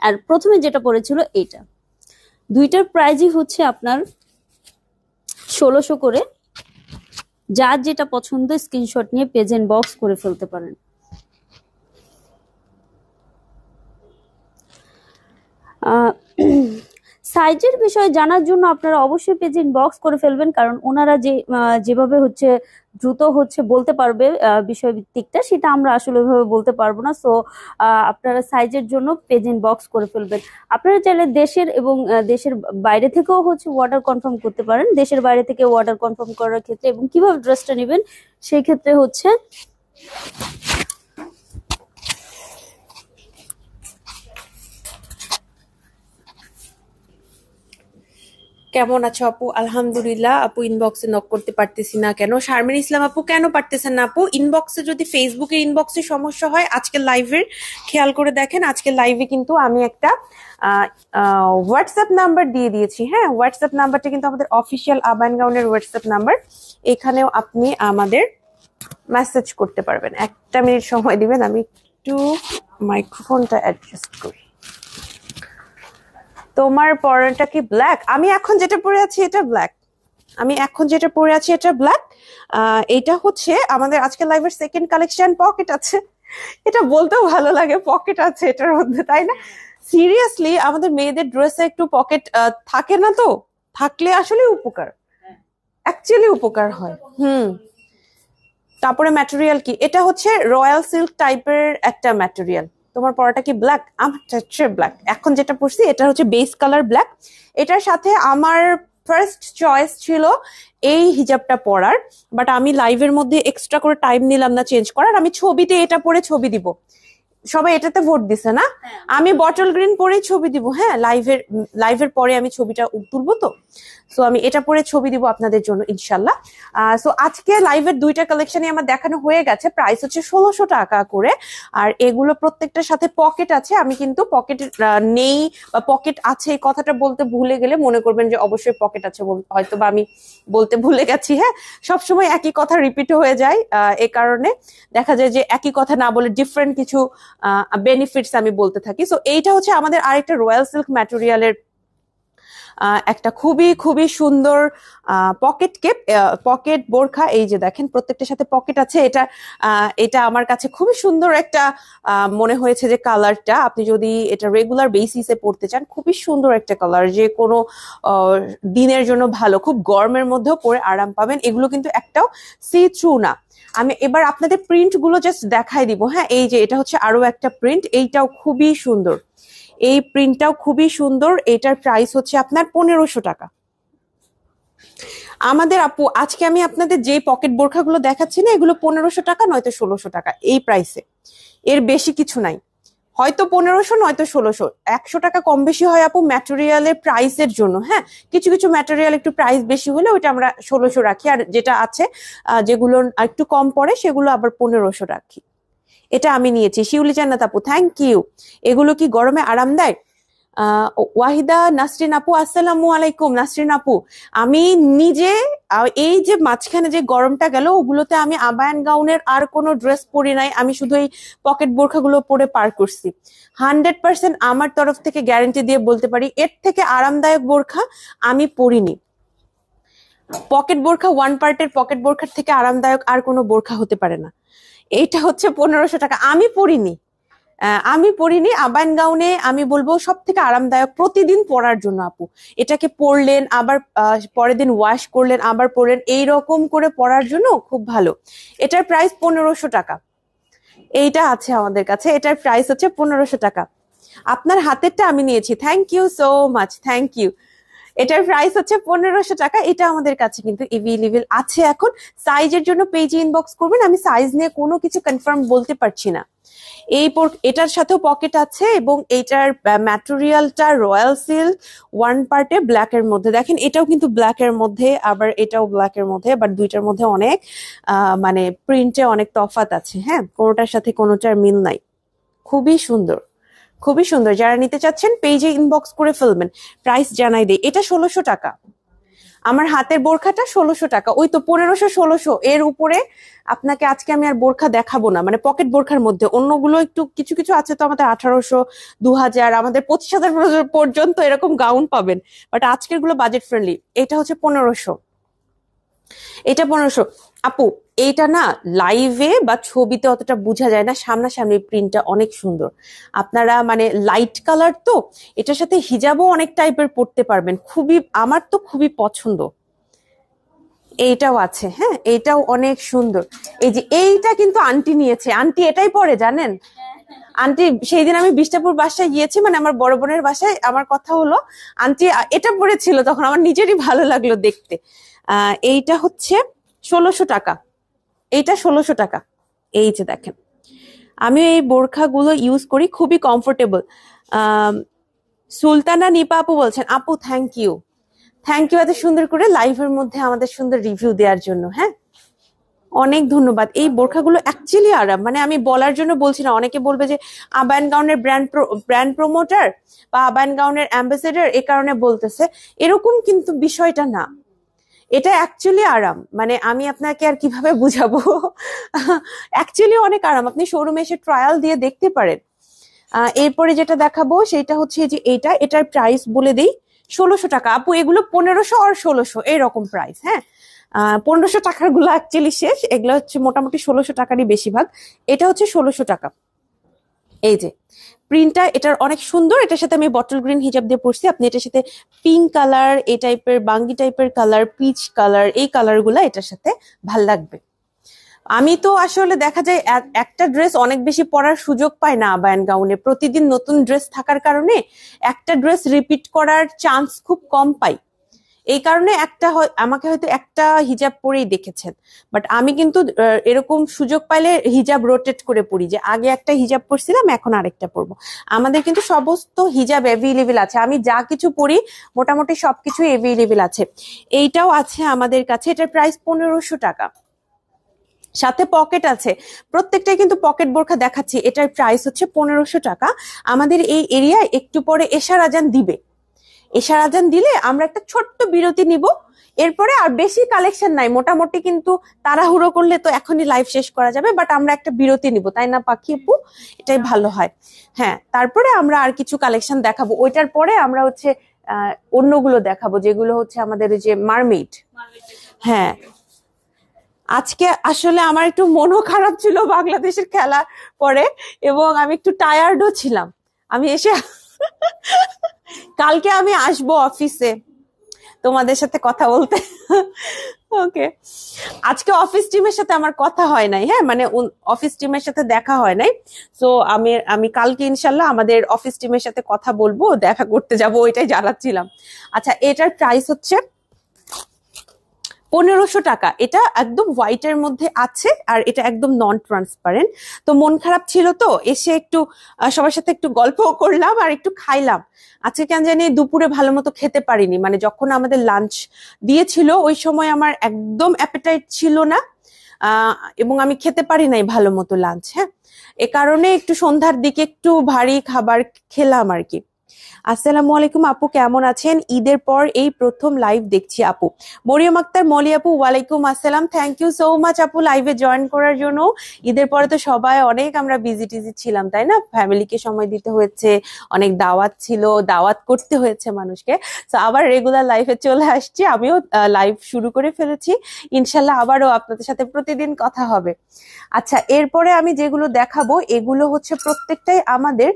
আর প্রথমে যেটা পরেছিল এইটা। দুইটার প্রাইসই হচ্ছে আপনার 1600 করে। যার যেটা পছন্দ স্ক্রিনশট নিয়ে পেজ ইনবক্স করে ফেলতে পারেন। সাইজের বিষয়ে জানার জন্য আপনারা অবশ্যই পেজ ইনবক্স করে ফেলবেন, কারণ ওনারা যেভাবে হচ্ছে দ্রুত হচ্ছে বলতে পারবে বিষয় ভিত্তিকটা, সেটা আমরা আসলে ওইভাবে বলতে পারবো না। সো আপনারা সাইজের জন্য পেজ ইনবক্স করে ফেলবেন। আপনারা চাইলে দেশের এবং দেশের বাইরে থেকেও হচ্ছে অর্ডার কনফার্ম করতে পারেন। দেশের বাইরে থেকে অর্ডার কনফার্ম করার ক্ষেত্রে এবং কিভাবে ড্রেসটা নেবেন সেই ক্ষেত্রে হচ্ছে কেমন আছো আপু? আলহামদুলিল্লাহ আপু, ইনবক্সে নক করতে পারতেছি না কেন? শারমিন ইসলাম আপু, কেন পারতেছেন না আপু? ইনবক্সে যদি ফেসবুকের ইনবক্সে সমস্যা হয়, আজকে লাইভের খেয়াল করে দেখেন। আজকে লাইভে কিন্তু আমি একটা হোয়াটসঅ্যাপ নাম্বার দিয়ে দিয়েছি। হ্যাঁ, হোয়াটসঅ্যাপ নাম্বারটা কিন্তু আমাদের অফিসিয়াল আবান গাউনের হোয়াটসঅ্যাপ নাম্বার। এখানেও আপনি আমাদের মেসেজ করতে পারবেন। 1 মিনিট সময় দিবেন, আমি একটু মাইক্রোফোনটা অ্যাডজাস্ট করি। তোমার পরাটা কি ব্ল্যাক? আমি এখন যেটা পরে আছি এটা ব্ল্যাক। এটা হচ্ছে আমাদের আজকে লাইভের সেকেন্ড কালেকশন। পকেট আছে, এটা বলতেও ভালো লাগে, পকেট আছে এটার মধ্যে, তাই না? সিরিয়াসলি আমাদের মেয়েদের ড্রেসে একটু পকেট থাকে না, তো থাকলে আসলে উপকার, অ্যাকচুয়ালি উপকার হয়। তারপরে ম্যাটেরিয়াল কি? এটা হচ্ছে রয়্যাল সিল্ক টাইপের একটা ম্যাটেরিয়াল। তোমার পরাটা কি ব্ল্যাক? আমারটা হচ্ছে ব্ল্যাক। এখন যেটা পরছি এটা হচ্ছে বেস কালার ব্ল্যাক। এটার সাথে আমার ফার্স্ট চয়েস ছিল এই হিজাবটা পরার, বাট আমি লাইভের মধ্যে এক্সট্রা করে টাইম নিলাম না চেঞ্জ করার। আমি ছবিতে এটা পরে ছবি দিব। সবাই এটাতে ভোট দিছে না? আমি বটল গ্রিন পরেই ছবি দিব। হ্যাঁ, লাইভের পরে আমি ছবিটা তুলবো, তো সো আমি এটা পরে ছবি দিব আপনাদের জন্য ইনশাল্লাহ। সো আজকে লাইভের দুইটা কালেকশনই আমার দেখানো হয়ে গেছে। প্রাইস হচ্ছে 1600 টাকা করে। আর এগুলো প্রত্যেকটার সাথে পকেট আছে। আমি কিন্তু পকেট নেই বা পকেট আছে এই কথাটা বলতে ভুলে গেলে মনে করবেন যে অবশ্যই পকেট আছে, হয়তো বা আমি বলতে ভুলে গেছি। হ্যাঁ, সবসময় একই কথা রিপিট হয়ে যায়, এ কারণে দেখা যায় যে একই কথা না বলে ডিফারেন্ট কিছু বেনিফিটস আমি বলতে থাকি। সো এইটা হচ্ছে আমাদের আরেকটা রয়্যাল সিল্ক ম্যাটেরিয়ালের একটা খুবই খুবই সুন্দর পকেট বোরখা। এই যে দেখেন প্রত্যেকটার সাথে পকেট আছে। এটা আমার কাছে খুবই সুন্দর একটা মনে হয়েছে যে কালারটা, আপনি যদি এটা রেগুলার বেসিসে পড়তে চান, খুবই সুন্দর একটা কালার, যে কোনো দিনের জন্য ভালো, খুব গরমের মধ্যেও পরে আরাম পাবেন। এগুলো কিন্তু একটাও সি থ্রু না। আমি এবার আপনাদের প্রিন্ট গুলো জাস্ট দেখাই দিব। হ্যাঁ, এই যে এটা হচ্ছে আরো একটা প্রিন্ট, এইটাও খুবই সুন্দর। এই প্রিন্টটাও খুবই সুন্দর। এটার প্রাইস হচ্ছে আপনার 1500 টাকা। আমাদের আপু আজকে আমি আপনাদের যে পকেট বোরখাগুলো দেখাচ্ছি না, এগুলো 1500 টাকা নয়তো 1600 টাকা, এই প্রাইসে, এর বেশি কিছু নাই। হয়তো 1500 নয়তো 1600, 100 টাকা কম বেশি হয় আপু ম্যাটেরিয়ালের প্রাইসের জন্য। হ্যাঁ, কিছু কিছু ম্যাটেরিয়াল একটু প্রাইস বেশি হলে ওইটা আমরা 1600 রাখি, আর যেটা আছে যেগুলো একটু কম পড়ে সেগুলো আবার 1500 রাখি। এটা আমি নিয়েছি। শিউলি জান্নাত আপু থ্যাংক ইউ। এগুলো কি গরমে আরাম দেয়? ওয়াহিদা নাসরিন আপু আসসালামু আলাইকুম। নাসরিন আপু, আমি নিজে এই যে মাঝখানে যে গরমটা গেল ওগুলোতে আমি আবায়ান গাউনের আর কোনো ড্রেস পরি নাই, আমি শুধু এই পকেট বোরখাগুলো পরে পার করছি। 100% আমার তরফ থেকে গ্যারান্টি দিয়ে বলতে পারি এর থেকে আরামদায়ক বোরখা আমি পরিনি। পকেট বোরখা, ওয়ান পার্টের পকেট বোরখার থেকে আরামদায়ক আর কোনো বোরখা হতে পারে না। এইটা হচ্ছে 1500 টাকা। আমি পরিনি আবায়ান গাউনে, আমি বলবো সব থেকে আরামদায়ক প্রতিদিন পরার জন্য আপু। এটাকে পরলেন আবার পরের দিন ওয়াশ করলেন আবার পরলেন, এইরকম করে পরার জন্য খুব ভালো। এটার প্রাইস 1500 টাকা। এইটা আছে আমাদের কাছে, এটার প্রাইস হচ্ছে 1500 টাকা। আপনার হাতেরটা আমি নিয়েছি, thank you so much, thank you. এটার প্রাইস হচ্ছে 1500 টাকা। এটা আমাদের কাছে কিন্তু এভেলেবেল আছে এখন। সাইজের জন্য পেজে ইনবক্স করবেন, আমি সাইজ নিয়ে কোনো কিছু কনফার্ম বলতে পারছি না। এটার সাথেও পকেট আছে এবং এটার ম্যাটেরিয়ালটা রয়্যাল সিল্ক, ওয়ান পার্টে ব্ল্যাক এর মধ্যে। দেখেন এটাও কিন্তু ব্ল্যাক এর মধ্যে, আবার এটাও ব্ল্যাক এর মধ্যে, বাট দুইটার মধ্যে অনেক মানে প্রিন্টে অনেক তফাৎ আছে। হ্যাঁ, কোনোটার সাথে কোনোটার মিল নাই। খুবই সুন্দর, খুবই সুন্দর। যারা নিতে চাচ্ছেন পেজে ইনবক্স করে ফেলবেন। প্রাইস জানাই দেই, এটা 1600 টাকা। আমার হাতের বোরখাটা 1600 টাকা। ওই তো 1500 1600 এর উপরে আপনাকে আজকে আমি আর বোরখা দেখাবো না, মানে পকেট বোরখার মধ্যে। অন্যগুলো একটু কিছু কিছু আছে তো আমাদের 1800 2000 আমাদের 25,000 পর্যন্ত এরকম গাউন পাবেন, বাট আজকের গুলো বাজেট ফ্রেন্ডলি। এটা হচ্ছে 1500, এটা 1500 আপু। এইটা না লাইভে বা ছবিতে অতটা বোঝা যায় না, সামনাসামনি প্রিন্টটা অনেক সুন্দর। আপনারা মানে লাইট কালার তো, এটার সাথে হিজাবও অনেক টাইপের পরতে পারবেন। খুবই, আমার তো খুবই পছন্দ। এইটাও আছে, হ্যাঁ এইটাও অনেক সুন্দর। এই যে এইটা কিন্তু আন্টি নিয়েছে, আন্টি এটাই পরে জানেন। আন্টি সেই দিন আমি বিষ্টাপুর বাসায় গিয়েছি, মানে আমার বড় বোনের বাসায়, আমার কথা হলো আন্টি এটা পরেছিল, তখন আমার নিজেরই ভালো লাগলো দেখতে। এইটা হচ্ছে 1600 টাকা। এইটা 1600 টাকা। এই যে দেখেন, আমি এই বোরখাগুলো ইউজ করি, খুবই কমফোর্টেবল। সুলতানা নিপা আপু বলছেন, আপু থ্যাংক ইউ, থ্যাংক ইউ এত সুন্দর করে লাইভের মধ্যে আমাদের সুন্দর রিভিউ দেওয়ার জন্য। হ্যাঁ, অনেক ধন্যবাদ। এই বোরখাগুলো অ্যাকচুয়ালি আরাম, মানে আমি বলার জন্য বলছি না। অনেকে বলবে যে আবায়ান গাউনের ব্র্যান্ড প্রমোটার বা আবায়ান গাউনের অ্যাম্বাসেডর এ কারণে বলতেছে, এরকম কিন্তু বিষয়টা না। এটা অ্যাকচুয়ালি আরাম, মানে আমি আপনাকে আর কিভাবে বুঝাবো। অ্যাকচুয়ালি অনেক আরাম, আপনি শোরুমে এসে ট্রায়াল দিয়ে দেখতে পারেন। এরপরে যেটা দেখাবো সেটা হচ্ছে যে এটার প্রাইস বলে দিই, 1600 টাকা আপু। এগুলো 1500 আর 1600 এরকম প্রাইস। হ্যাঁ, 1500 টাকার গুলো অ্যাকচুয়ালি শেষ, এগুলো হচ্ছে মোটামুটি 1600 টাকারই বেশিরভাগ। এটা হচ্ছে 1600 টাকা। এই যে প্রিন্টটা এটার অনেক সুন্দর। এটার সাথে আমি বটল গ্রিন হিজাব দিয়ে পরছি, আপনি এটার সাথে পিঙ্ক কালার, এই টাইপের বাঙ্গি টাইপের কালার, পিচ কালার, এই কালার গুলা এটার সাথে ভাল লাগবে। আমি তো আসলে দেখা যায় একটা ড্রেস অনেক বেশি পরার সুযোগ পাই না আবায়ান গাউনে। প্রতিদিন নতুন ড্রেস থাকার কারণে একটা ড্রেস রিপিট করার চান্স খুব কম পাই। এই কারণে আমাকে হয়তো একটা হিজাব পরেই দেখেছেন, বাট আমি কিন্তু এরকম সুযোগ পাইলে হিজাব রোটেট করে পরি, যে আগে একটা হিজাব পরছিলাম এখন আরেকটা পরবো। আমাদের কিন্তু সমস্ত হিজাব এভেলেবেল আছে, আমি যা কিছু পরি মোটামুটি সবকিছু এভেলেবেল আছে। এইটাও আছে আমাদের কাছে, এটার প্রাইস 1500 টাকা। সাথে পকেট আছে, প্রত্যেকটাই কিন্তু পকেট বোরখা দেখাচ্ছি। এটার প্রাইস হচ্ছে 1500 টাকা। আমাদের এই এরিয়ায় একটু পরে এশার আজান দিবে, এশার আজান দিলে আমরা একটা ছোট্ট বিরতি নিব, এরপরে আর বেশি কালেকশন নাই মোটামুটি। কিন্তু তাড়াহুড়ো করলে তো এখনই লাইভ শেষ করা যাবে, বাট আমরা একটা বিরতি নিব, তাই না পাখি আপু? এটাই ভালো হয়। হ্যাঁ, তারপরে আমরা আর কিছু কালেকশন দেখাবো, ওইটার পরে আমরা হচ্ছে অন্যগুলো দেখাবো যেগুলো হচ্ছে আমাদের যে মারমেড। হ্যাঁ, আজকে আসলে আমার একটু মনও খারাপ ছিল বাংলাদেশের খেলা পরে, এবং আমি একটু টায়ার্ডও ছিলাম। আমি এসে কালকে আমি আসবো অফিসে তোমাদের সাথে কথা বলতে। ওকে, আজকে অফিস টিমের সাথে আমার কথা হয় নাই। হ্যাঁ, মানে অফিস টিমের সাথে দেখা হয় নাই। সো আমি কালকে ইনশাল্লাহ আমাদের অফিস টিমের সাথে কথা বলবো, দেখা করতে যাব, ওইটাই জানাচ্ছিলাম। আচ্ছা, এটার প্রাইস হচ্ছে 1500 টাকা। এটা একদম হোয়াইটের মধ্যে আছে আর এটা একদম নন ট্রান্সপারেন্ট। তো মন খারাপ ছিল, তো এসে একটু সবার সাথে একটু গল্পও করলাম আর একটু খাইলাম। আজকে কেন জানি দুপুরে ভালো মতো খেতে পারিনি, মানে যখন আমাদের লাঞ্চ দিয়েছিল ওই সময় আমার একদম অ্যাপেটাইট ছিল না, এবং আমি খেতে পারি নাই ভালো মতো লাঞ্চ। হ্যাঁ, এ কারণে একটু সন্ধ্যার দিকে একটু ভারী খাবার খেলাম আর কি। আসসালামু আলাইকুম আপু, কেমন আছেন? ঈদের পর এই প্রথম লাইভ দেখছি আপু। মরিয়ম আক্তার মলি আপু, ওয়ালাইকুম আসসালাম। থ্যাংক ইউ সো মাচ আপু লাইভে জয়েন করার জন্য। ঈদের পরে তো সবাই অনেক আমরা বিজি টিজি ছিলাম, তাই না? ফ্যামিলিকে সময় দিতে হয়েছে, অনেক দাওয়াত ছিল, দাওয়াত করতে হয়েছে মানুষকে। তো আবার রেগুলার লাইফে চলে আসছি, আমিও লাইভ শুরু করে ফেলেছি। ইনশাল্লাহ আবারও আপনাদের সাথে প্রতিদিন কথা হবে। আচ্ছা, এরপরে আমি যেগুলো দেখাবো এগুলো হচ্ছে প্রত্যেকটাই আমাদের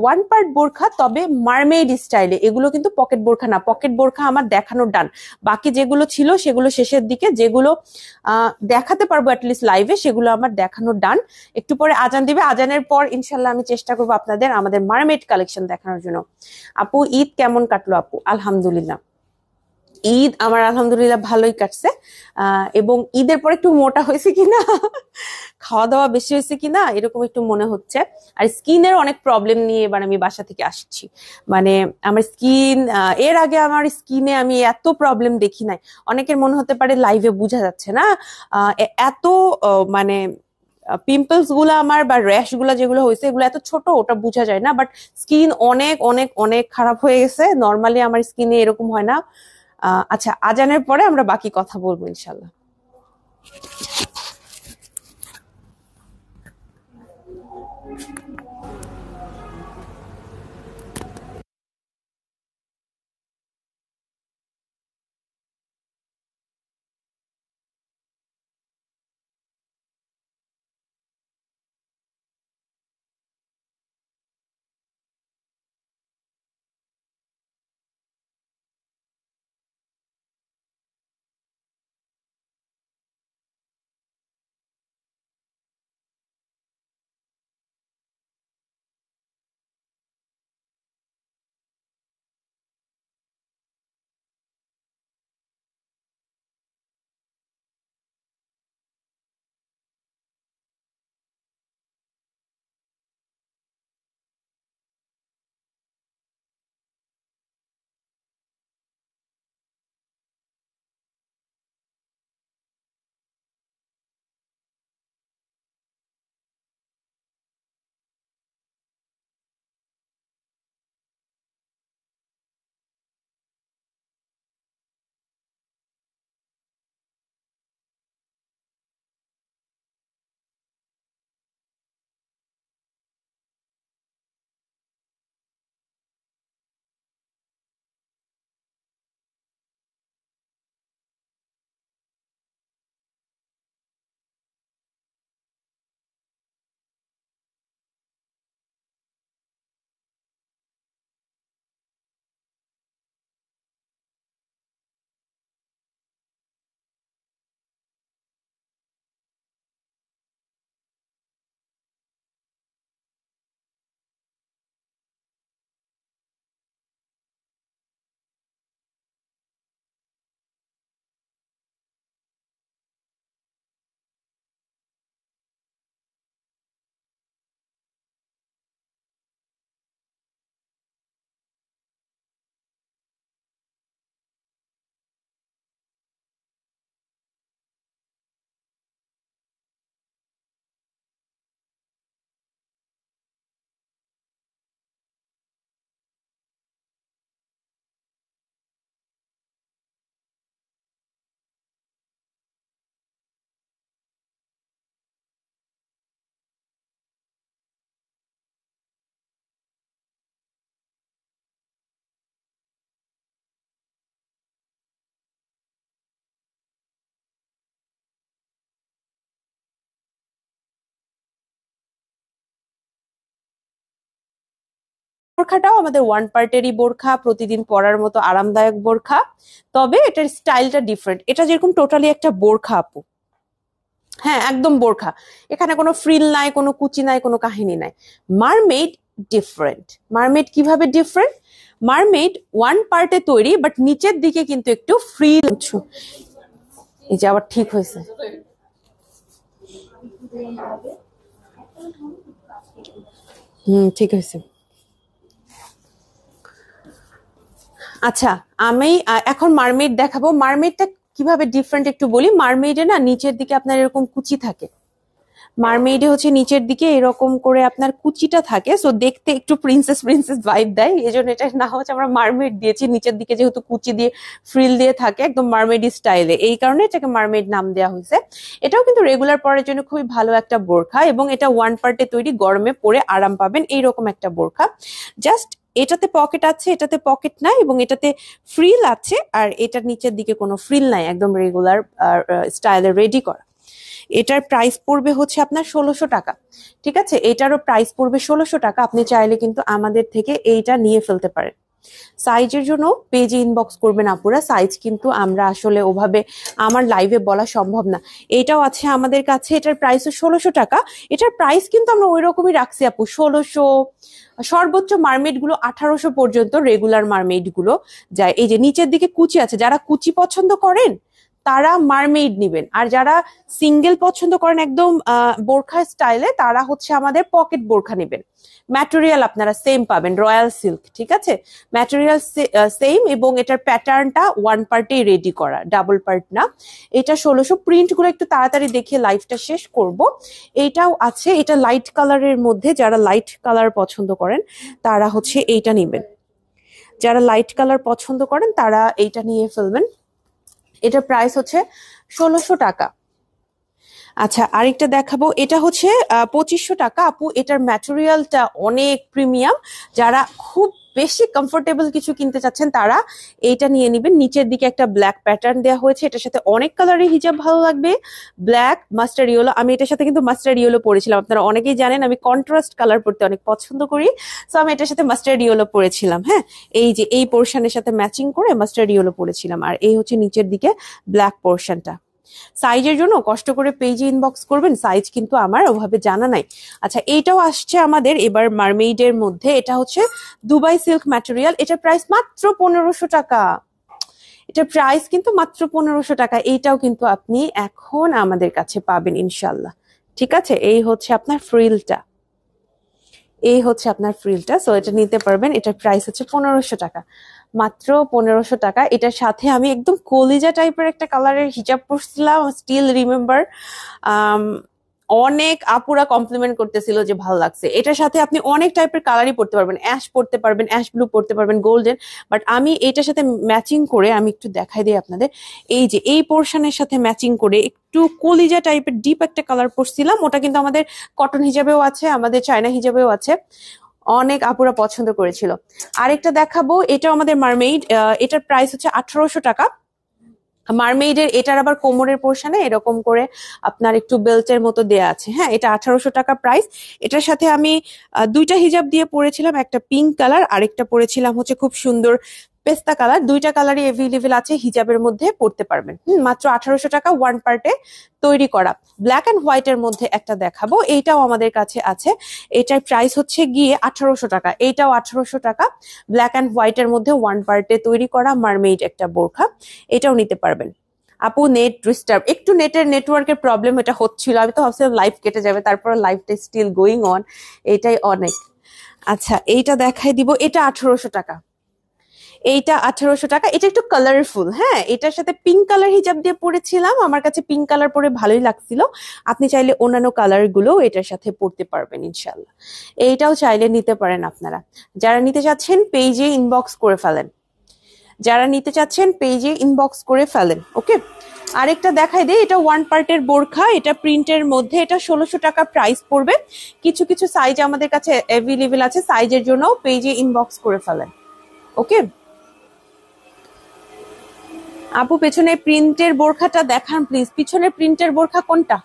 ওয়ান পার্ট বোরখা, তবে মারমেইড স্টাইলে। এগুলো কিন্তু পকেট বোরখা না, পকেট বোরখা আমার দেখানোর ডান। বাকি যেগুলো ছিল সেগুলো শেষের দিকে, যেগুলো দেখাতে পারবো অ্যাটলিস্ট লাইভে সেগুলো আমার দেখানোর ডান। একটু পরে আজান দিবে, আজানের পর ইনশাল্লাহ আমি চেষ্টা করবো আপনাদের আমাদের মারমেইড কালেকশন দেখানোর জন্য। আপু ঈদ কেমন কাটলো? আপু আলহামদুলিল্লাহ, ঈদ আমার আলহামদুলিল্লাহ ভালোই কাটছে। এবং ঈদের পর একটু মোটা হয়েছে কিনা, খাওয়া দাওয়া বেশি হয়েছে কিনা এরকম একটু মনে হচ্ছে। আর স্কিনের অনেক প্রবলেম নিয়ে এবার আমি বাসা থেকে আসছি। মানে আমার স্কিন, এর আগে আমার স্কিনে আমি এত প্রবলেম দেখি নাই। অনেকের মনে হতে পারে লাইভে বোঝা যাচ্ছে না এত মানে পিম্পলস গুলা আমার বা র্যাশ গুলা যেগুলো হয়েছে এগুলো এত ছোট, ওটা বোঝা যায় না। বাট স্কিন অনেক অনেক অনেক খারাপ হয়ে গেছে। নর্মালি আমার স্কিনে এরকম হয় না। আচ্ছা, আজানের পরে আমরা বাকি কথা বলবো ইনশাল্লাহ। বোরখাটাও আমাদের ওয়ান পার্টেরই বোরখা, প্রতিদিন পরার মতো আরামদায়ক বোরখা। তবে এটার স্টাইলটা ডিফারেন্ট। এটা যেরকম টোটালি একটা বোরখা আপু, হ্যাঁ একদম বোরখা। এখানে কোনো ফ্রিল নাই, কোনো কুচি নাই, কোনো কাহিনী নাই। Mermaid different. মারমেড কিভাবে ডিফারেন্ট? মারমেড ওয়ান পার্টে তৈরি, বাট নিচের দিকে কিন্তু একটু ফ্রিল। এই যে আবার ঠিক হয়েছে। ঠিক হয়েছে। আচ্ছা, আমি এখন মারমেড দেখাবো। মারমেডটা কিভাবে ডিফারেন্ট একটু বলি। মারমেডে না নিচের দিকে আপনার এরকম কুচি থাকে। মারমেডে হচ্ছে নিচের দিকে এরকম করে আপনার কুচিটা থাকে, সো দেখতে একটু প্রিন্সেস প্রিন্সেস ভাইব দেয়। এই জন্য এটা না হচ্ছে আমরা মারমেড দিয়েছি, নিচের দিকে যেহেতু কুচি দিয়ে ফ্রিল দিয়ে থাকে একদম মারমেডি স্টাইলে, এই কারণে এটাকে মারমেড নাম দেওয়া হয়েছে। এটাও কিন্তু রেগুলার পরার জন্য খুবই ভালো একটা বোরখা, এবং এটা ওয়ান পার্টে তৈরি, গরমে পরে আরাম পাবেন এইরকম একটা বোরখা। জাস্ট এটাতে পকেট আছে, এটাতে পকেট নাই, এবং এটাতে ফ্রিল আছে, আর এটার নিচের দিকে কোনো ফ্রিল নাই, একদম রেগুলার স্টাইলে রেডি করা। এটার প্রাইস পড়বে হচ্ছে আপনার 1600 টাকা। ঠিক আছে, এটারও প্রাইস পড়বে 1600 টাকা। আপনি চাইলে কিন্তু আমাদের থেকে এইটা নিয়ে ফেলতে পারেন। সাইজের জন্য পেজে ইনবক্স করবেন আপুরা, সাইজ কিন্তু আমরা আসলে ওভাবে আমার লাইভে বলা সম্ভব না। এটাও আছে আমাদের কাছে, এটার প্রাইসও 1600 টাকা। এটার প্রাইস কিন্তু আমরা ওই রকমই রাখছি আপু, 1600। সর্বোচ্চ মারমেড গুলো 1800 পর্যন্ত, রেগুলার মারমেড গুলো যায়। এই যে নিচের দিকে কুচি আছে, যারা কুচি পছন্দ করেন তারা মারমেড নিবেন, আর যারা সিঙ্গেল পছন্দ করেন একদম বোরখা স্টাইলে, তারা হচ্ছে আমাদের পকেট বোরখা নেবেন। ম্যাটেরিয়াল আপনারা সেম পাবেন, রয়্যাল সিল্ক। ঠিক আছে, ম্যাটেরিয়াল সেম, এবং এটার প্যাটার্নটা ওয়ান পার্টেই রেডি করা, ডাবল পার্ট না। এটা 1600। প্রিন্ট গুলো একটু তাড়াতাড়ি দেখে লাইভটা শেষ করব। এইটাও আছে, এটা লাইট কালারের মধ্যে, যারা লাইট কালার পছন্দ করেন তারা হচ্ছে এইটা নিবেন। যারা লাইট কালার পছন্দ করেন তারা এইটা নিয়ে ফেলবেন। এটার প্রাইস হচ্ছে 1600 টাকা। আচ্ছা, আরেকটা দেখাবো, এটা হচ্ছে 2500 টাকা আপু। এটার ম্যাটেরিয়ালটা অনেক প্রিমিয়াম। যারা খুব বেশি কমফোর্টেবল কিছু কিনতে চাচ্ছেন তারা এইটা নিয়ে নিবেন। নিচের দিকে একটা ব্ল্যাক প্যাটার্ন দেওয়া হয়েছে, এটার সাথে অনেক কালারের হিজাব ভালো লাগবে। ব্ল্যাক, মাস্টার্ড ইয়েলো, আমি এটার সাথে কিন্তু মাস্টার্ড ইয়েলো পরেছিলাম। আপনারা অনেকেই জানেন আমি কন্ট্রাস্ট কালার পরতে অনেক পছন্দ করি, সো আমি এটার সাথে মাস্টার্ড ইয়েলো পরেছিলাম। হ্যাঁ, এই যে এই পোর্শনের সাথে ম্যাচিং করে মাস্টার্ড ইয়েলো পরেছিলাম, আর এই হচ্ছে নিচের দিকে ব্ল্যাক পোর্শনটা। সাইজের জন্য কষ্ট করে পেজে ইনবক্স করবেন, সাইজ কিন্তু আমার ওভাবে জানা নাই। আচ্ছা, এইটাও আসছে আমাদের এবার মারমেইডের মধ্যে, এটা হচ্ছে দুবাই সিল্ক ম্যাটেরিয়াল। এটার প্রাইস মাত্র 1500 টাকা। এটার প্রাইস কিন্তু মাত্র 1500 টাকা। এইটাও কিন্তু আপনি এখন আমাদের কাছে পাবেন ইনশাল্লাহ। ঠিক আছে, এই হচ্ছে আপনার ফ্রিলটা, এই হচ্ছে আপনার ফ্রিলটা, সো এটা নিতে পারবেন। এটার প্রাইস হচ্ছে 1500 টাকা, মাত্র 1500 টাকা। এটার সাথে আমি একদম কলিজা টাইপের একটা কালারের হিজাব পরছিলাম, স্টিল রিমেম্বার। অনেক আপুরা কমপ্লিমেন্ট করতেছিল যে ভালো লাগছে। এটার সাথে আপনি অনেক টাইপের কালারই পরতে পারবেন, অ্যাশ পরতে পারবেন, অ্যাশ ব্লু পরতে পারবেন, গোল্ডেন। বাট আমি এটার সাথে ম্যাচিং করে, আমি একটু দেখাই দিই আপনাদের, এই যে এই পোর্শনের সাথে ম্যাচিং করে একটু কলিজা টাইপের ডিপ একটা কালার পরছিলাম। ওটা কিন্তু আমাদের কটন হিজাবেও আছে, আমাদের চায়না হিজাবেও আছে, অনেক আপুরা পছন্দ করেছিল। আরেকটা দেখাবো, এটাও আমাদের মারমেইড। এটার প্রাইস হচ্ছে 1800 টাকা। মারমেইডের এটার আবার কোমরের পোর্শনে এরকম করে আপনার একটু বেল্টের মতো দেয়া আছে। হ্যাঁ, এটা 1800 টাকা প্রাইস। এটার সাথে আমি দুইটা হিজাব দিয়ে পরেছিলাম, একটা পিঙ্ক কালার, আরেকটা পরেছিলাম হচ্ছে খুব সুন্দর পেস্তা কালার। দুইটা কালারই এভেলেবেল আছে, হিজাবের মধ্যে পড়তে পারবেন। মাত্র 1800 টাকা, ওয়ান পার্টে তৈরি করা। ব্ল্যাক অ্যান্ড হোয়াইটের মধ্যে একটা দেখাবো, এইটাও আমাদের কাছে আছে। এটার প্রাইস হচ্ছে গিয়ে 1800 টাকা। এইটাও 1800 টাকা, ব্ল্যাক অ্যান্ড হোয়াইটের মধ্যে ওয়ান পার্টে তৈরি করা মারমেইড একটা বোরখা। এটাও নিতে পারবেন। আপু নেট ডিস্টার্ব, একটু নেটওয়ার্কের প্রবলেম এটা হচ্ছিল। আমি তো ভাবছিলাম লাইভ কেটে যাবে, তারপর লাইভটা স্টিল গোয়িং অন, এটাই অনেক। আচ্ছা, এইটা দেখাই দিব, এটা 1800 টাকা। এইটা 1800 টাকা। এটা একটু কালারফুল। হ্যাঁ, এটার সাথে পিঙ্ক কালার হিজাব দিয়ে পরেছিলাম, আমার কাছে পিঙ্ক কালার পরে ভালোই লাগছিল। আপনি চাইলে অন্যান্য কালার গুলো এটার সাথে পরতে পারবেন ইনশাল্লাহ। এইটাও চাইলে নিতে পারেন আপনারা। যারা নিতে চাচ্ছেন পেজে ইনবক্স করে ফেলেন, যারা নিতে চাচ্ছেন পেজে ইনবক্স করে ফেলেন। ওকে, আরেকটা দেখাই দেই, এটা ওয়ান পার্টের বোরখা, এটা প্রিন্টের মধ্যে, এটা 1600 টাকা প্রাইস পড়বে। কিছু কিছু সাইজ আমাদের কাছে অ্যাভেলেবেল আছে, সাইজের জন্য পেজে ইনবক্স করে ফেলেন। ওকে আপু, পেছনে প্রিন্টের বোরখাটা দেখান প্লিজ। পিছনের প্রিন্টের বোরখা কোনটা,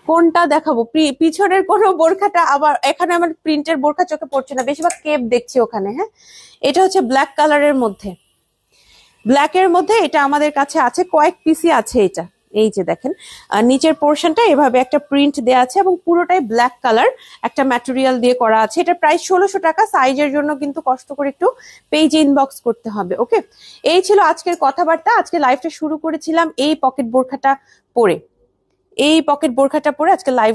কোনটা দেখাবো? পিছনের কোন বোরখাটা? আবার এখানে আমার প্রিন্টের বোরখা চোখে পড়ছে না, বেশিরভাগ কেপ দেখছি ওখানে। হ্যাঁ, এটা হচ্ছে ব্ল্যাক কালারের মধ্যে, ব্ল্যাকের মধ্যে এটা আমাদের কাছে আছে, কয়েক পিসই আছে এটা। এই যে দেখেন নিচের পোর্শনটা এভাবে একটা প্রিন্ট দেওয়া আছে এবং পুরোটাই ব্ল্যাক কালার একটা ম্যাটেরিয়াল দিয়ে করা আছে। এটা প্রাইস 1600 টাকা। সাইজের জন্য কিন্তু কষ্ট করে একটু পেজ ইনবক্স করতে হবে। ওকে, এই ছিল আজকের কথাবার্তা। আজকে লাইভটা শুরু করেছিলাম এই পকেট বোরখাটা পরে, আজকে লাইভ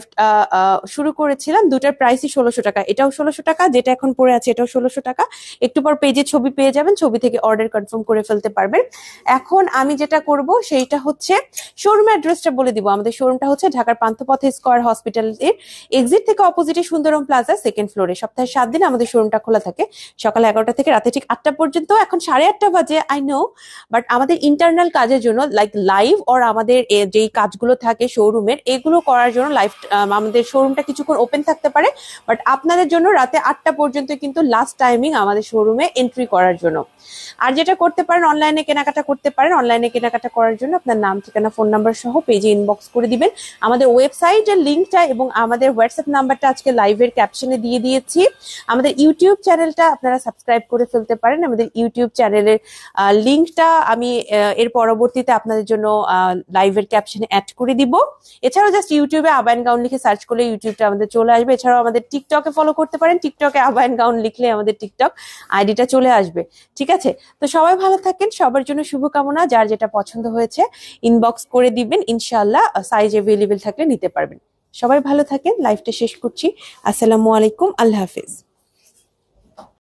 শুরু করেছিলাম। দুটার প্রাইসই 1600 টাকা। এটাও 1600 টাকা, যেটা এখন পরে আছে এটাও 1600 টাকা। একটু পর পেজে ছবি পেয়ে যাবেন, ছবি থেকে অর্ডার কনফার্ম করে ফেলতে পারবেন। এখন আমি যেটা করব সেইটা হচ্ছে শোরুম অ্যাড্রেসটা বলে দিব। আমাদের শোরুমটা হচ্ছে ঢাকার পান্থপথে স্কয়ার হসপিটালের এক্সিট থেকে অপোজিটে সুন্দরম প্লাজা, সেকেন্ড ফ্লোরে। সপ্তাহে 7 দিন আমাদের শোরুমটা খোলা থাকে, সকাল 11টা থেকে রাতে ঠিক 8টা পর্যন্ত। এখন 8:30 বাজে, আই নো, বাট আমাদের ইন্টারনাল কাজের জন্য লাইভ ওর আমাদের যেই কাজগুলো থাকে শোরুমের, এগুলো করার জন্য আমাদের শোরুমটা কিছুক্ষণ ওপেন থাকতে পারে। বাট আপনাদের জন্য রাতে 8টা পর্যন্ত কিন্তু লাস্ট টাইমিং আমাদের শোরুমে এন্ট্রি করার জন্য। আর যেটা করতে পারেন, অনলাইনে কেনাকাটা করতে পারেন। অনলাইনে কেনাকাটা করার জন্য আপনার নাম, ঠিকানা, ফোন নাম্বার সহ পেজে ইনবক্স করে দিবেন। আমাদের ওয়েবসাইটের লিঙ্কটা এবং আমাদের হোয়াটসঅ্যাপ নাম্বারটা আজকে লাইভের ক্যাপশনে দিয়ে দিয়েছি। আমাদের ইউটিউব চ্যানেলটা আপনারা সাবস্ক্রাইব করে ফেলতে পারেন। আমাদের ইউটিউব চ্যানেলের লিঙ্কটা আমি এর পরবর্তীতে আপনাদের জন্য লাইভের ক্যাপশনে অ্যাড করে দিব। এছাড়াও জাস্ট ইউটিউবে আবায়ন গাউন লিখে সার্চ করলে ইউটিউবটা আমাদের চলে আসবে। এছাড়াও আমাদের টিকটকে ফলো করতে পারেন, টিকটকে আবায়ন গাউন লিখলে আমাদের টিকটক আইডিটা চলে আসবে। ঠিক আছে, তো সবাই ভালো থাকেন, সবার জন্য শুভকামনা। যার যেটা পছন্দ হয়েছে ইনবক্স করে দিবেন, ইনশাআল্লাহ সাইজ অ্যাভেলেবেল থাকলে নিতে পারবেন। সবাই ভালো থাকেন, লাইভটা শেষ করছি। আসসালামু আলাইকুম, আল্লাহ হাফেজ।